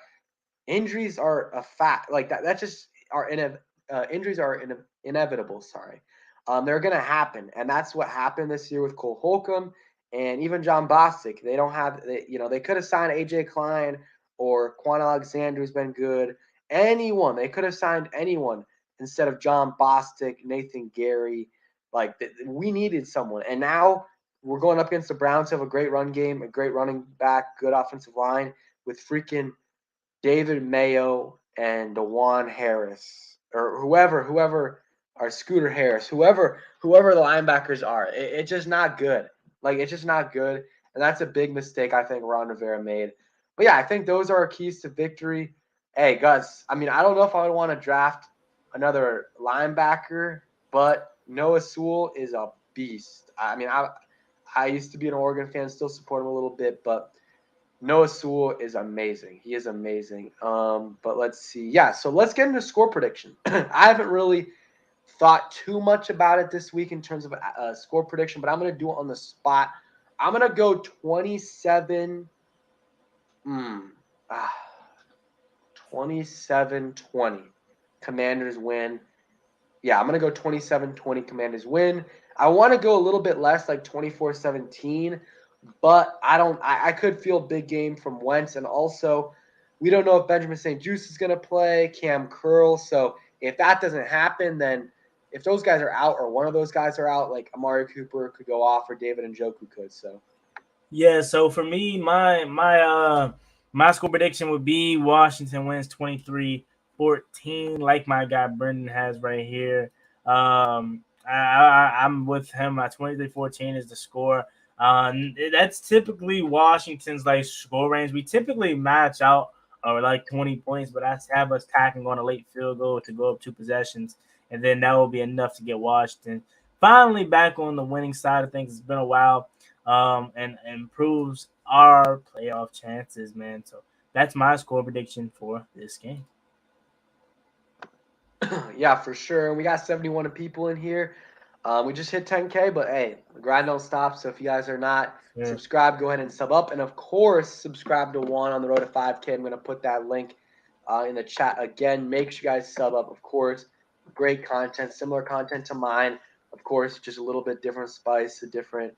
injuries are a fact. Like that just are injuries are inevitable. Sorry. They're going to happen. And that's what happened this year with Cole Holcomb and even John Bostic. They don't have, they could have signed A.J. Klein or Quan Alexander, who's been good. Anyone. They could have signed anyone instead of John Bostic, Nathan Gary. Like, we needed someone. And now we're going up against the Browns, who have a great run game, a great running back, good offensive line with freaking David Mayo and DeJuan Harris or whoever, or Scooter Harris, whoever the linebackers are. It's just not good. Like, it's just not good. And that's a big mistake I think Ron Rivera made. But yeah, I think those are our keys to victory. Hey, Gus, I mean, I don't know if I would want to draft another linebacker, but Noah Sewell is a beast. I mean, I used to be an Oregon fan, still support him a little bit, but Noah Sewell is amazing. He is amazing. But let's see. Yeah, so let's get into score prediction. I haven't really thought too much about it this week in terms of score prediction, but I'm going to do it on the spot. I'm going to go 27 27-20. Commanders win. Yeah, I'm going to go 27-20. Commanders win. I want to go a little bit less, like 24-17, but I could feel a big game from Wentz, and also we don't know if Benjamin St-Juste is going to play, Cam Curl. So if that doesn't happen, then if those guys are out or one of those guys are out, like Amari Cooper could go off or David Njoku could. So yeah, so for me, my score prediction would be Washington wins 23-14, like my guy Brendan has right here. I'm with him. 23-14 is the score. That's typically Washington's like score range. We typically match out or like 20 points, but I have us tacking on a late field goal to go up 2 possessions, and then that will be enough to get Washington finally back on the winning side of things. It's been a while, and improves our playoff chances, man. So that's my score prediction for this game. yeah, for sure. We got 71 people in here. We just hit 10K, but hey, the grind don't stop. So if you guys are not subscribed, go ahead and sub up. And of course, subscribe to Juan on the road to 5K. I'm going to put that link in the chat again. Make sure you guys sub up, of course. Great content, similar content to mine. Of course, just a little bit different spice, a different,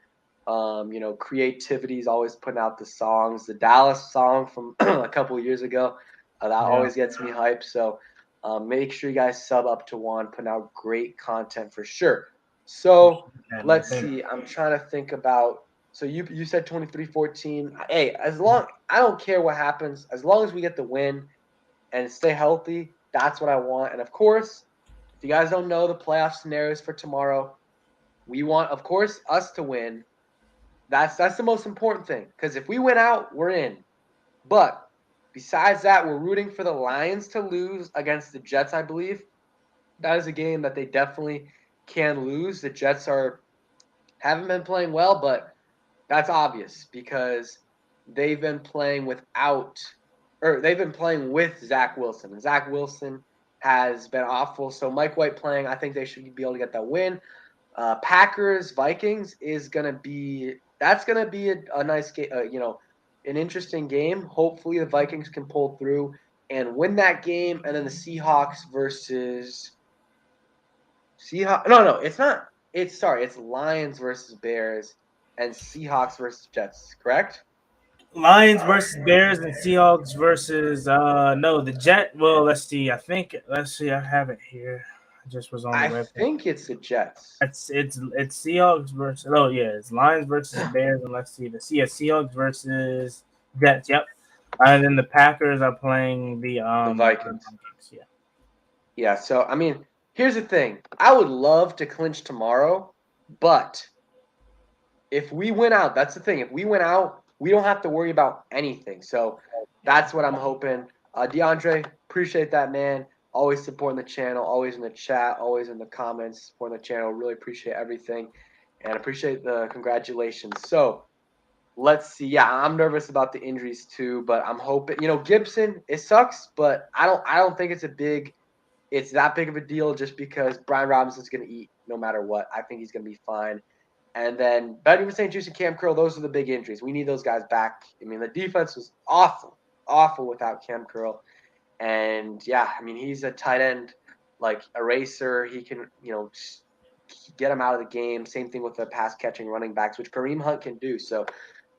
creativity is always putting out the songs. The Dallas song from a couple of years ago, that always gets me hyped. So make sure you guys sub up to Juan, putting out great content for sure. So let's see. I'm trying to think about. So you said 23-14. Hey, I don't care what happens, as long as we get the win and stay healthy. That's what I want. And of course, if you guys don't know the playoff scenarios for tomorrow, we want, of course, us to win. That's the most important thing, because if we win out, we're in. But besides that, we're rooting for the Lions to lose against the Jets, I believe. That is a game that they definitely can lose. The Jets haven't been playing well, but that's obvious because they've been playing with Zach Wilson. And Zach Wilson has been awful. So Mike White playing, I think they should be able to get that win. Packers Vikings is gonna be a nice game. An interesting game. Hopefully the Vikings can pull through and win that game, and then the Seahawks versus Seahawks. No, it's not. It's Lions versus Bears and Seahawks versus Jets. Correct? Lions versus Bears and Seahawks versus no the Jet. Well, let's see. I have it here. I just was on the I webpage. think it's the Jets. It's Seahawks versus it's Lions versus Bears and let's see Seahawks versus Jets. Yep. And then the Packers are playing The the Vikings. Vikings. Yeah. Yeah. So I mean, here's the thing. I would love to clinch tomorrow, but if we win out, that's the thing. If we win out, we don't have to worry about anything. So that's what I'm hoping. DeAndre, appreciate that, man. Always supporting the channel, always in the chat, always in the comments, supporting the channel. Really appreciate everything and appreciate the congratulations. So let's see. Yeah, I'm nervous about the injuries too, but I'm hoping, Gibson, it sucks, but I don't think it's that big of a deal just because Brian Robinson's going to eat no matter what. I think he's going to be fine. And then Benjamin St. Juste and Cam Curl, those are the big injuries. We need those guys back. I mean, the defense was awful without Cam Curl. And yeah, I mean, he's a tight end, like eraser. He can, get him out of the game. Same thing with the pass catching running backs, which Kareem Hunt can do. So,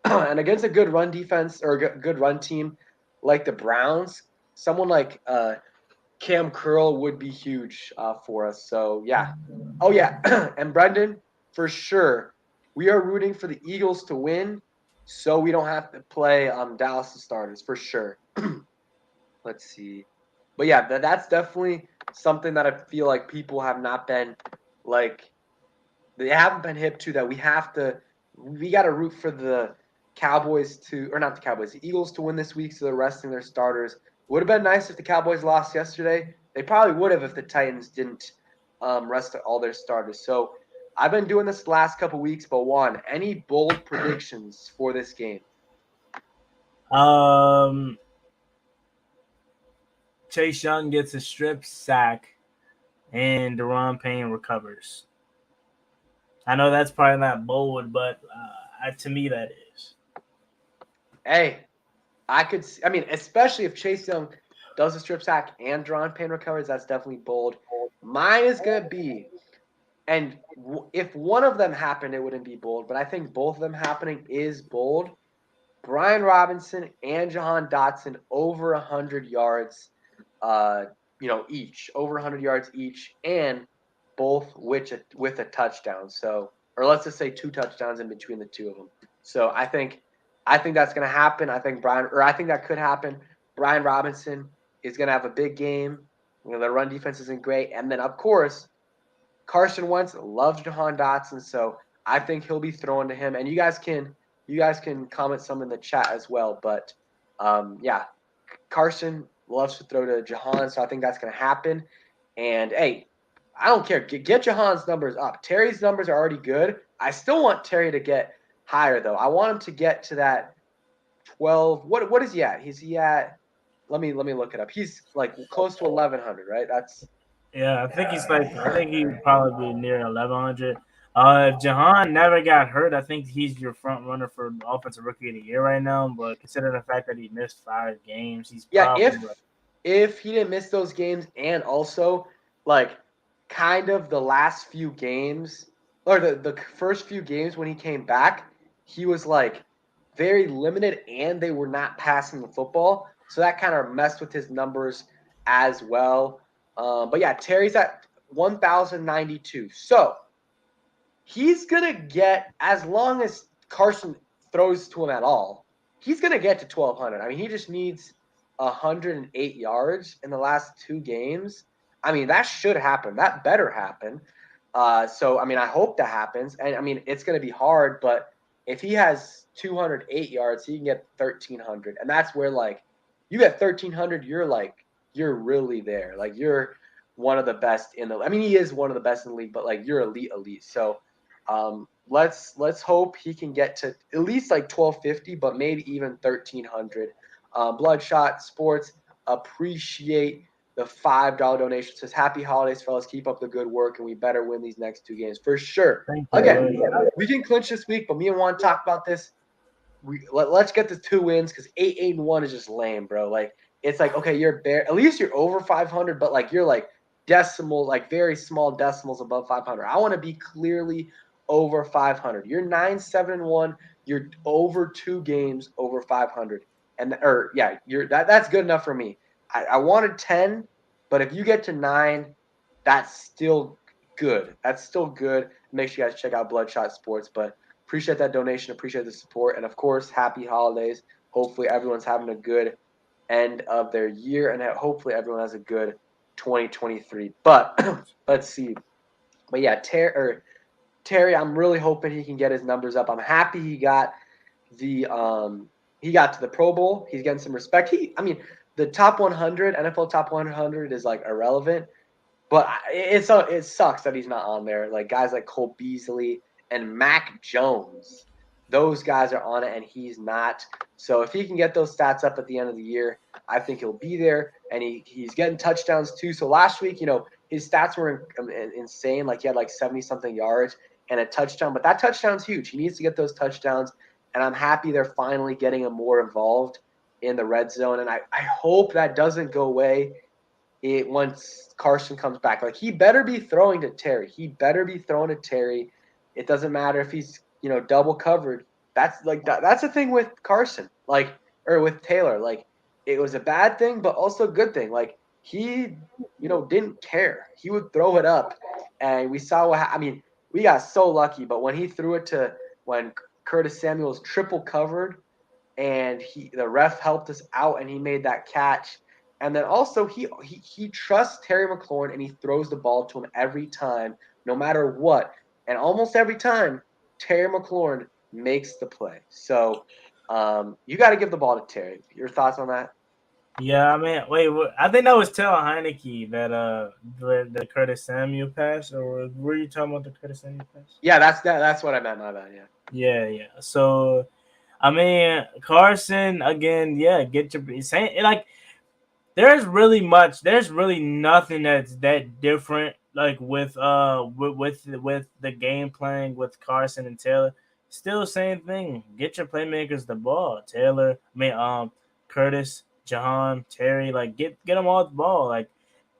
and against a good run defense or a good run team like the Browns, someone like Cam Curl would be huge for us. So yeah. Oh yeah, and Brendan, for sure, we are rooting for the Eagles to win, so we don't have to play Dallas starters for sure. Let's see, but yeah, that's definitely something that I feel like people have not been like they haven't been hip to that we got to root for the Cowboys to or not the Cowboys, the Eagles to win this week, so they're resting their starters. Would have been nice if the Cowboys lost yesterday. They probably would have if the Titans didn't rest all their starters. So I've been doing this the last couple weeks, but Juan, any bold predictions for this game? Um, Chase Young gets a strip sack, and Deron Payne recovers. I know that's probably not bold, but to me that is. Hey, I mean, especially if Chase Young does a strip sack and Deron Payne recovers, that's definitely bold. Mine is going to be, and if one of them happened, it wouldn't be bold, but I think both of them happening is bold. Brian Robinson and Jahan Dotson over 100 yards, each over 100 yards each, and both with a touchdown. So, or let's just say 2 touchdowns in between the two of them. So I think that's going to happen. I think that could happen. Brian Robinson is going to have a big game. Their run defense isn't great, and then of course Carson Wentz loves Jahan Dotson, so I think he'll be throwing to him. And you guys can comment some in the chat as well. But yeah, Carson loves to throw to Jahan, so I think that's going to happen. And hey, I don't care. Get Jahan's numbers up. Terry's numbers are already good. I still want Terry to get higher though. I want him to get to that 12. What is he at? Is he at? Let me look it up. He's like close to 1100, right? That's Yeah, I think he would probably be near 1100. If Jahan never got hurt, I think he's your front runner for offensive rookie of the year right now. But considering the fact that he missed 5 games, he's yeah. probably If he didn't miss those games, and also like kind of the last few games or the first few games when he came back, he was like very limited, and they were not passing the football, so that kind of messed with his numbers as well. But yeah, Terry's at 1,092. So he's gonna get, as long as Carson throws to him at all, he's gonna get to 1,200. I mean, he just needs 108 yards in the last 2 games. I mean, that should happen. That better happen. So I mean, I hope that happens. And I mean, it's gonna be hard, but if he has 208 yards, he can get 1,300, and that's where like you get 1,300, you're really there. Like you're one of the best in the. I mean, he is one of the best in the league, but like you're elite. So let's hope he can get to at least like 1,250, but maybe even 1,300. Bloodshot Sports, appreciate the $5 donation. Says, happy holidays, fellas. Keep up the good work, and we better win these next 2 games for sure. Thank Again, you. we can clinch this week, but me and Juan talked about this. Let's get the 2 wins because 8-1 is just lame, bro. Like it's like okay, you're bare. At least you're over 500, but like you're like decimal, like very small decimals above 500. I want to be clearly over 500. You're 9-7-1. You're over 2 games over 500, you're that's good enough for me. I wanted 10, but if you get to 9, that's still good. That's still good. Make sure you guys check out Bloodshot Sports, but. Appreciate that donation. Appreciate the support. And, of course, happy holidays. Hopefully everyone's having a good end of their year, and hopefully everyone has a good 2023. But let's see. But, yeah, Terry, I'm really hoping he can get his numbers up. I'm happy he got he got to the Pro Bowl. He's getting some respect. The top 100, NFL top 100 is, like, irrelevant. But it sucks that he's not on there. Like, guys like Cole Beasley – and Mac Jones, those guys are on it, and he's not. So if he can get those stats up at the end of the year, I think he'll be there. And he's getting touchdowns too. So last week, his stats were insane. Like he had like 70-something yards and a touchdown. But that touchdown's huge. He needs to get those touchdowns. And I'm happy they're finally getting him more involved in the red zone. And I hope that doesn't go away once Carson comes back. Like he better be throwing to Terry. It doesn't matter if he's, double covered. That's the thing with Carson, or with Taylor. Like it was a bad thing, but also a good thing. Like he, didn't care. He would throw it up, and we saw we got so lucky. But when he threw it when Curtis Samuel's triple covered, and the ref helped us out, and he made that catch. And then also he trusts Terry McLaurin, and he throws the ball to him every time, no matter what. And almost every time, Terry McLaurin makes the play. So you got to give the ball to Terry. Your thoughts on that? Yeah, I mean, wait, I think that was Taylor Heineke that the Curtis Samuel pass, or were you talking about the Curtis Samuel pass? Yeah, that's what I meant. My bad. Yeah. Yeah. So, I mean, Carson again. Yeah, get your saying like. There's really nothing that's that different like with the game playing with Carson and Taylor. Still same thing. Get your playmakers the ball. Curtis, Jahan, Terry, like get them all the ball. Like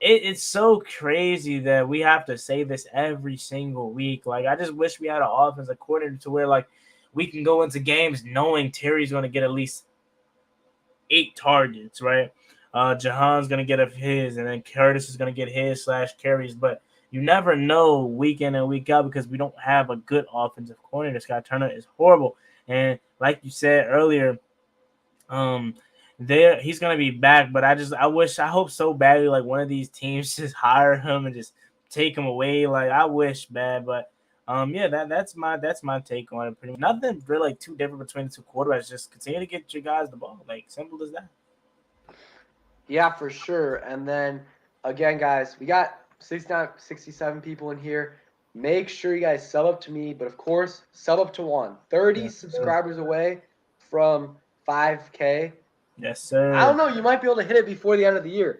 it's so crazy that we have to say this every single week. Like I just wish we had an offense coordinator to where like we can go into games knowing Terry's going to get at least 8 targets, right? Jahan's gonna get his, and then Curtis is gonna get his / carries. But you never know week in and week out because we don't have a good offensive coordinator. Scott Turner is horrible, and like you said earlier, he's gonna be back. But I hope so badly like one of these teams just hire him and just take him away. Like I wish bad, but yeah, that's my take on it. Pretty much nothing really like too different between the two quarterbacks. Just continue to get your guys the ball. Like simple as that. Yeah, for sure. And then again, guys, we got 69, 67 people in here. Make sure you guys sub up to me, but of course, sub up to Juan. 30 Yes, subscribers away from 5K. Yes, sir. I don't know. You might be able to hit it before the end of the year.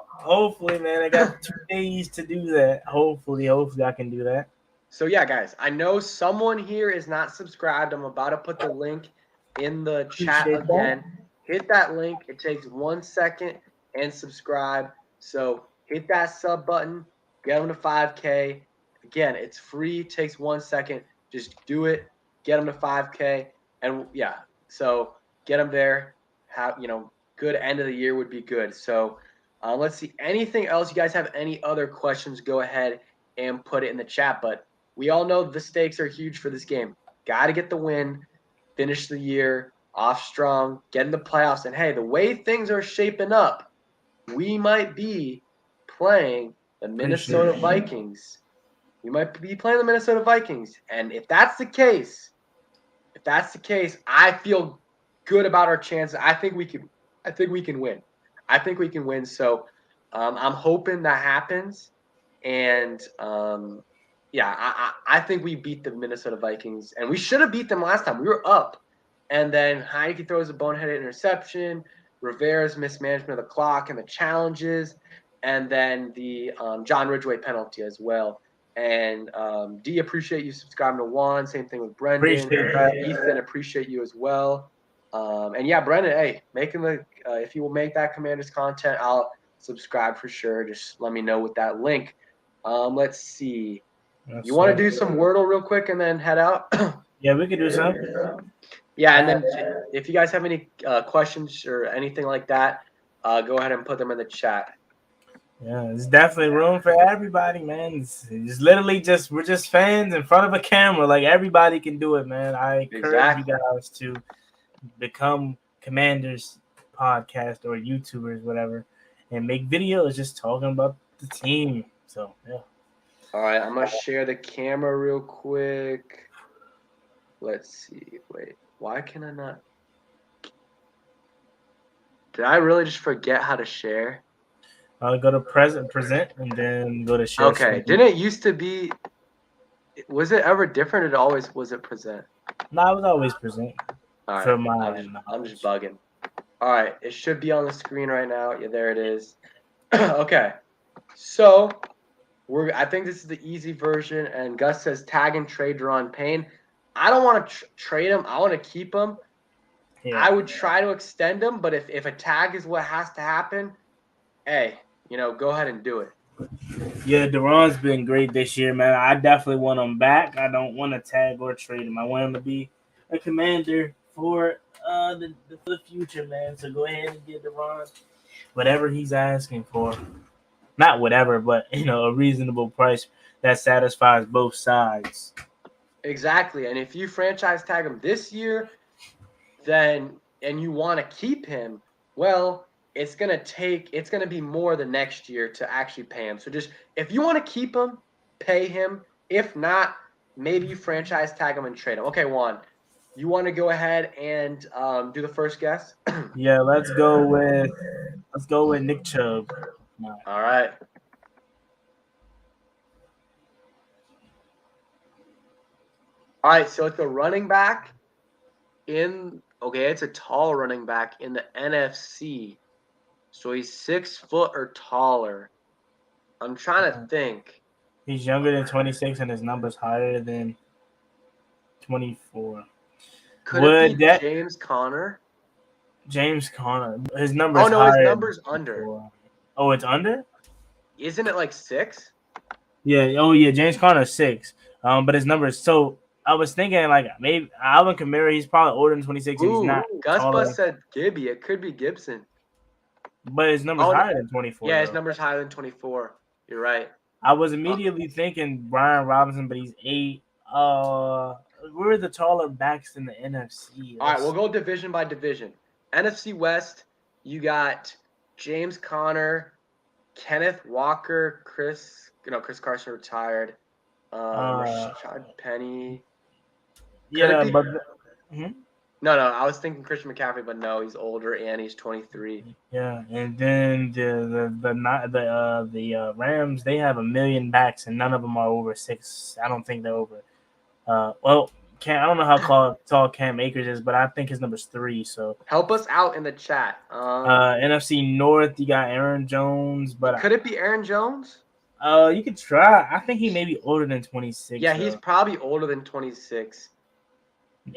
Hopefully, man. I got 2 days to do that. Hopefully, I can do that. So yeah, guys, I know someone here is not subscribed. I'm about to put the link in the chat again. Hit that link. It takes 1 second and subscribe. So hit that sub button. Get them to 5K. Again, it's free. Takes 1 second. Just do it. Get them to 5K. And yeah, so get them there. Good end of the year would be good. So let's see. Anything else? You guys have any other questions? Go ahead and put it in the chat. But we all know the stakes are huge for this game. Got to get the win. Finish the year off strong, get in the playoffs. And hey, the way things are shaping up, we might be playing the Minnesota Vikings. We might be playing the Minnesota Vikings. And if that's the case, I feel good about our chances. I think we can win. So I'm hoping that happens. And I think we beat the Minnesota Vikings. And we should have beat them last time. We were up. And then Heineke throws a boneheaded interception. Rivera's mismanagement of the clock and the challenges, and then the John Ridgway penalty as well. And D, appreciate you subscribing to Juan. Same thing with Brendan. Appreciate that. Ethan, appreciate you as well. And yeah, Brendan, hey, making the if you will make that Commanders content, I'll subscribe for sure. Just let me know with that link. Let's see. You want to do some Wordle real quick and then head out? Yeah, we could do some. Yeah, and then if you guys have any questions or anything like that, go ahead and put them in the chat. Yeah, there's definitely room for everybody, man. It's literally we're just fans in front of a camera. Like everybody can do it, man. I encourage you guys to become Commanders podcast or YouTubers, whatever, and make videos just talking about the team. So yeah. All right, I'm gonna share the camera real quick. Let's see. Wait, why can I not? Did I really just forget how to share? Go to present, and then go to share. Okay, didn't it used to be? Was it ever different? It always was it present? No, I was always present. All right, I'm just bugging. All right, it should be on the screen right now. Yeah, there it is. Okay, so I think this is the easy version. And Gus says tag and trade Deron Payne. I don't want to trade him. I want to keep him. Yeah. I would try to extend him, but if a tag is what has to happen, hey, go ahead and do it. Yeah, Deron's been great this year, man. I definitely want him back. I don't want to tag or trade him. I want him to be a Commander for the future, man. So go ahead and get Deron whatever he's asking for. Not whatever, but a reasonable price that satisfies both sides. Exactly. And if you franchise tag him this year, and you want to keep him, well, it's going to be more the next year to actually pay him. So just, if you want to keep him, pay him. If not, maybe you franchise tag him and trade him. Okay, Juan, you want to go ahead and do the first guess? Yeah, let's go with Nick Chubb. All right. All right, so it's a running back it's a tall running back in the NFC. So he's 6 foot or taller. I'm trying to think. He's younger than 26 and his number's higher than 24. Could it be James Conner? James Conner. His number's higher. Oh, no, his number's under. Oh, it's under? Isn't it like 6? Yeah. Oh, yeah. James Conner's 6. But his number is so. I was thinking like maybe Alvin Kamara. He's probably older than 26. And he's not. Gus Bus said Gibby. It could be Gibson. But his number's higher than 24. Yeah, his number's higher than 24. You're right. I was immediately thinking Brian Robinson, but he's 8. We're the taller backs in the NFC. All right, we'll go division by division. NFC West, you got James Conner, Kenneth Walker, Chris Carson retired, Rashad Penny. No, I was thinking Christian McCaffrey, but no, he's older and he's 23. Yeah, and then the Rams, they have a million backs and none of them are over 6. I don't think they're over. I don't know how tall Cam Akers is, but I think his number's 3. So help us out in the chat. NFC North, you got Aaron Jones, but could it be Aaron Jones? You could try. I think he may be older than 26. Yeah, he's probably older than 26.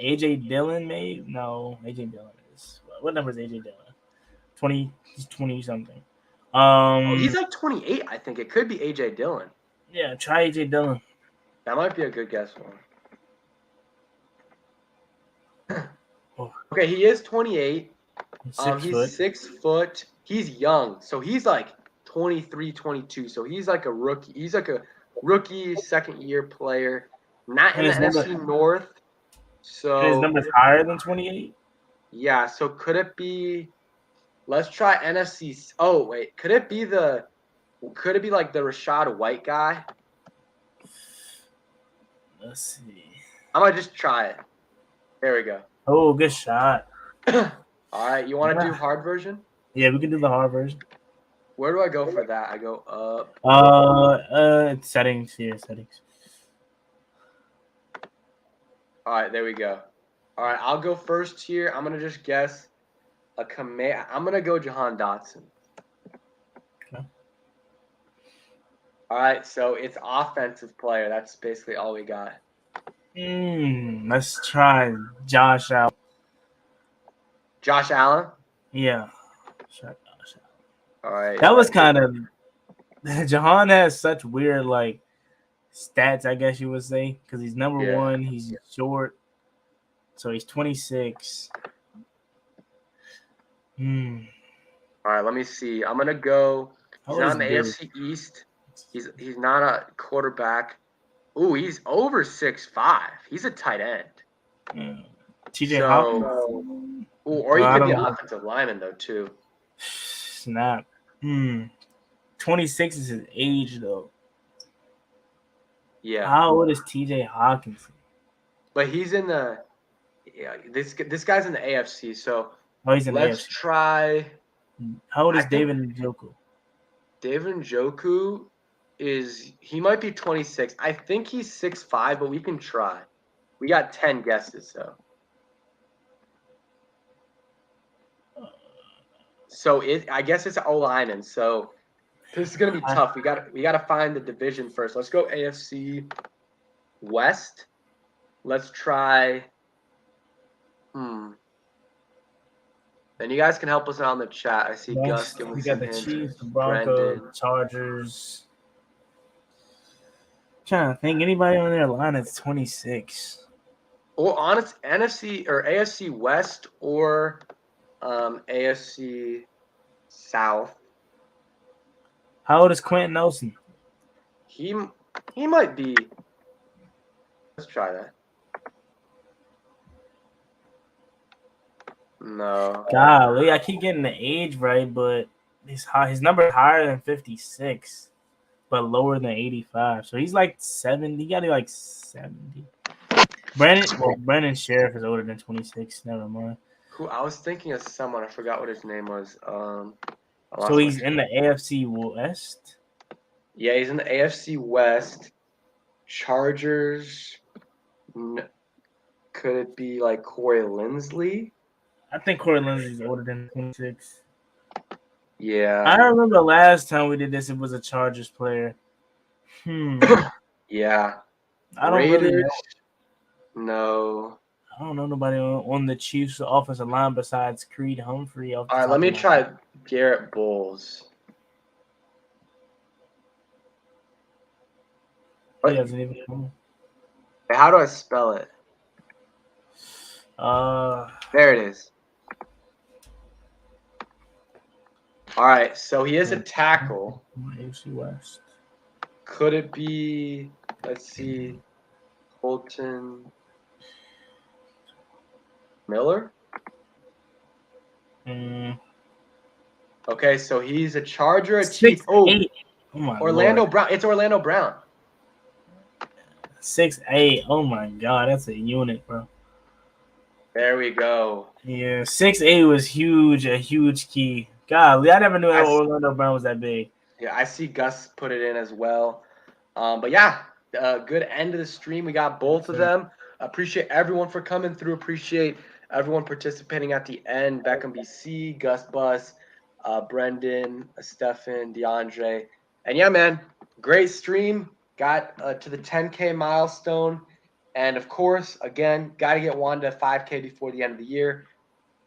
AJ Dillon, maybe? No, AJ Dillon is what number is AJ Dillon? 20. He's 20 something. He's like 28. I think it could be AJ Dillon. Yeah, try AJ Dillon. That might be a good guess for him. Okay, he is 28. He's 6 foot. He's young, so he's like 23, 22. So he's like a rookie. He's like a rookie, second-year player. Not in the NFC North. So his number's higher than 28? Yeah, so could it be – let's try NFC – oh, wait. Could it be like the Rachaad White guy? Let's see. I'm going to just try it. There we go. Oh, good shot. All right, you want to do hard version? Yeah, we can do the hard version. Where do I go for that? I go up. Settings here, settings. All right, there we go. All right, I'll go first here. I'm going to just guess a command. I'm gonna go Jahan Dotson. Okay. All right, so it's offensive player. That's basically all we got. Let's try Josh out. Josh Allen. Yeah. Try Josh out. All right. That was kind of Jahan has such weird like stats, I guess you would say, because he's number one. He's short, so he's 26. All right, let me see. I'm gonna go. He's not in the AFC East. He's not a quarterback. Ooh, he's over 6'5". He's a tight end. TJ Hawkins. Ooh, or he could be an offensive lineman though too. Snap. 26 is his age though. Yeah. How old is TJ Hawkins? But he's in the. Yeah, this guy's in the AFC. So he's in let's AFC. try. How old is David Njoku? David Njoku he might be 26. I think he's 6'5", but we can try. We got 10 guesses, so I guess it's O-lineman. So this is gonna be tough. We got to find the division first. Let's go AFC West. Let's try. Then you guys can help us out in the chat. I see Gus giving some hints. We got the Chiefs, the Broncos, Chargers. I'm trying to think anybody on their line that's 26. Or honest NFC or AFC West or AFC South. How old is Quentin Nelson? He might be. Let's try that. No. Golly, I keep getting the age right, but his number is higher than 56, but lower than 85. So he's like 70. He got to be like 70. Brandon Sheriff is older than 26. Never mind. Who I was thinking of someone. I forgot what his name was. So he's in the AFC West? Yeah, he's in the AFC West. Chargers. Could it be like Corey Linsley? I think Corey Linsley is older than 26. Yeah. I remember last time we did this, it was a Chargers player. Yeah. I don't really know. No. I don't know nobody on the Chiefs offensive line besides Creed Humphrey. All right, let me try Garrett Bowles. He doesn't even know. How do I spell it? There it is. All right, so he is a tackle. AFC West. Could it be? Let's see. Colton Miller? Okay, so he's a Charger, a Chief. Orlando Brown. It's Orlando Brown. 6'8". Oh my God, that's a unit, bro. There we go. Yeah, 6'8" was huge, a huge key. Golly, I never knew that Orlando Brown was that big. Yeah, I see Gus put it in as well. But yeah, good end of the stream. We got both of them. Appreciate everyone for coming through. Appreciate everyone participating at the end. Beckham BC, Gus Bus, Brendan, Stefan, DeAndre. And yeah, man, great stream. Got to the 10K milestone. And of course, again, got to get Wanda 5K before the end of the year.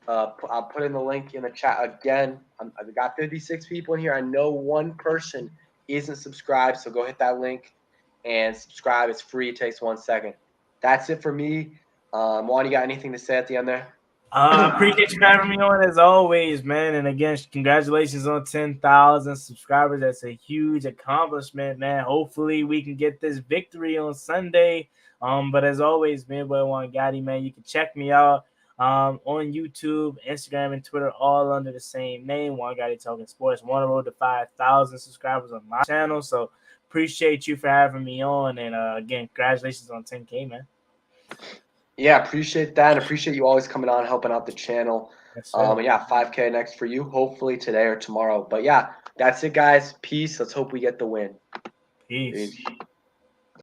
I'll put in the link in the chat again. I've got 56 people in here. I know one person isn't subscribed, so go hit that link and subscribe. It's free. It takes 1 second. That's it for me. Juan, you got anything to say at the end there? Appreciate you having me on as always, man. And again, congratulations on 10,000 subscribers. That's a huge accomplishment, man. Hopefully we can get this victory on Sunday. But as always, man, boy Juan Gotti, man, you can check me out on YouTube, Instagram, and Twitter, all under the same name, Juan Gotti Talking Sports. On the road to 5,000 subscribers on my channel. So appreciate you for having me on. And again, congratulations on 10K, man. Yeah, appreciate that. And appreciate you always coming on, helping out the channel. Yes, yeah, 5K next for you, hopefully today or tomorrow. But yeah, that's it, guys. Peace. Let's hope we get the win. Peace.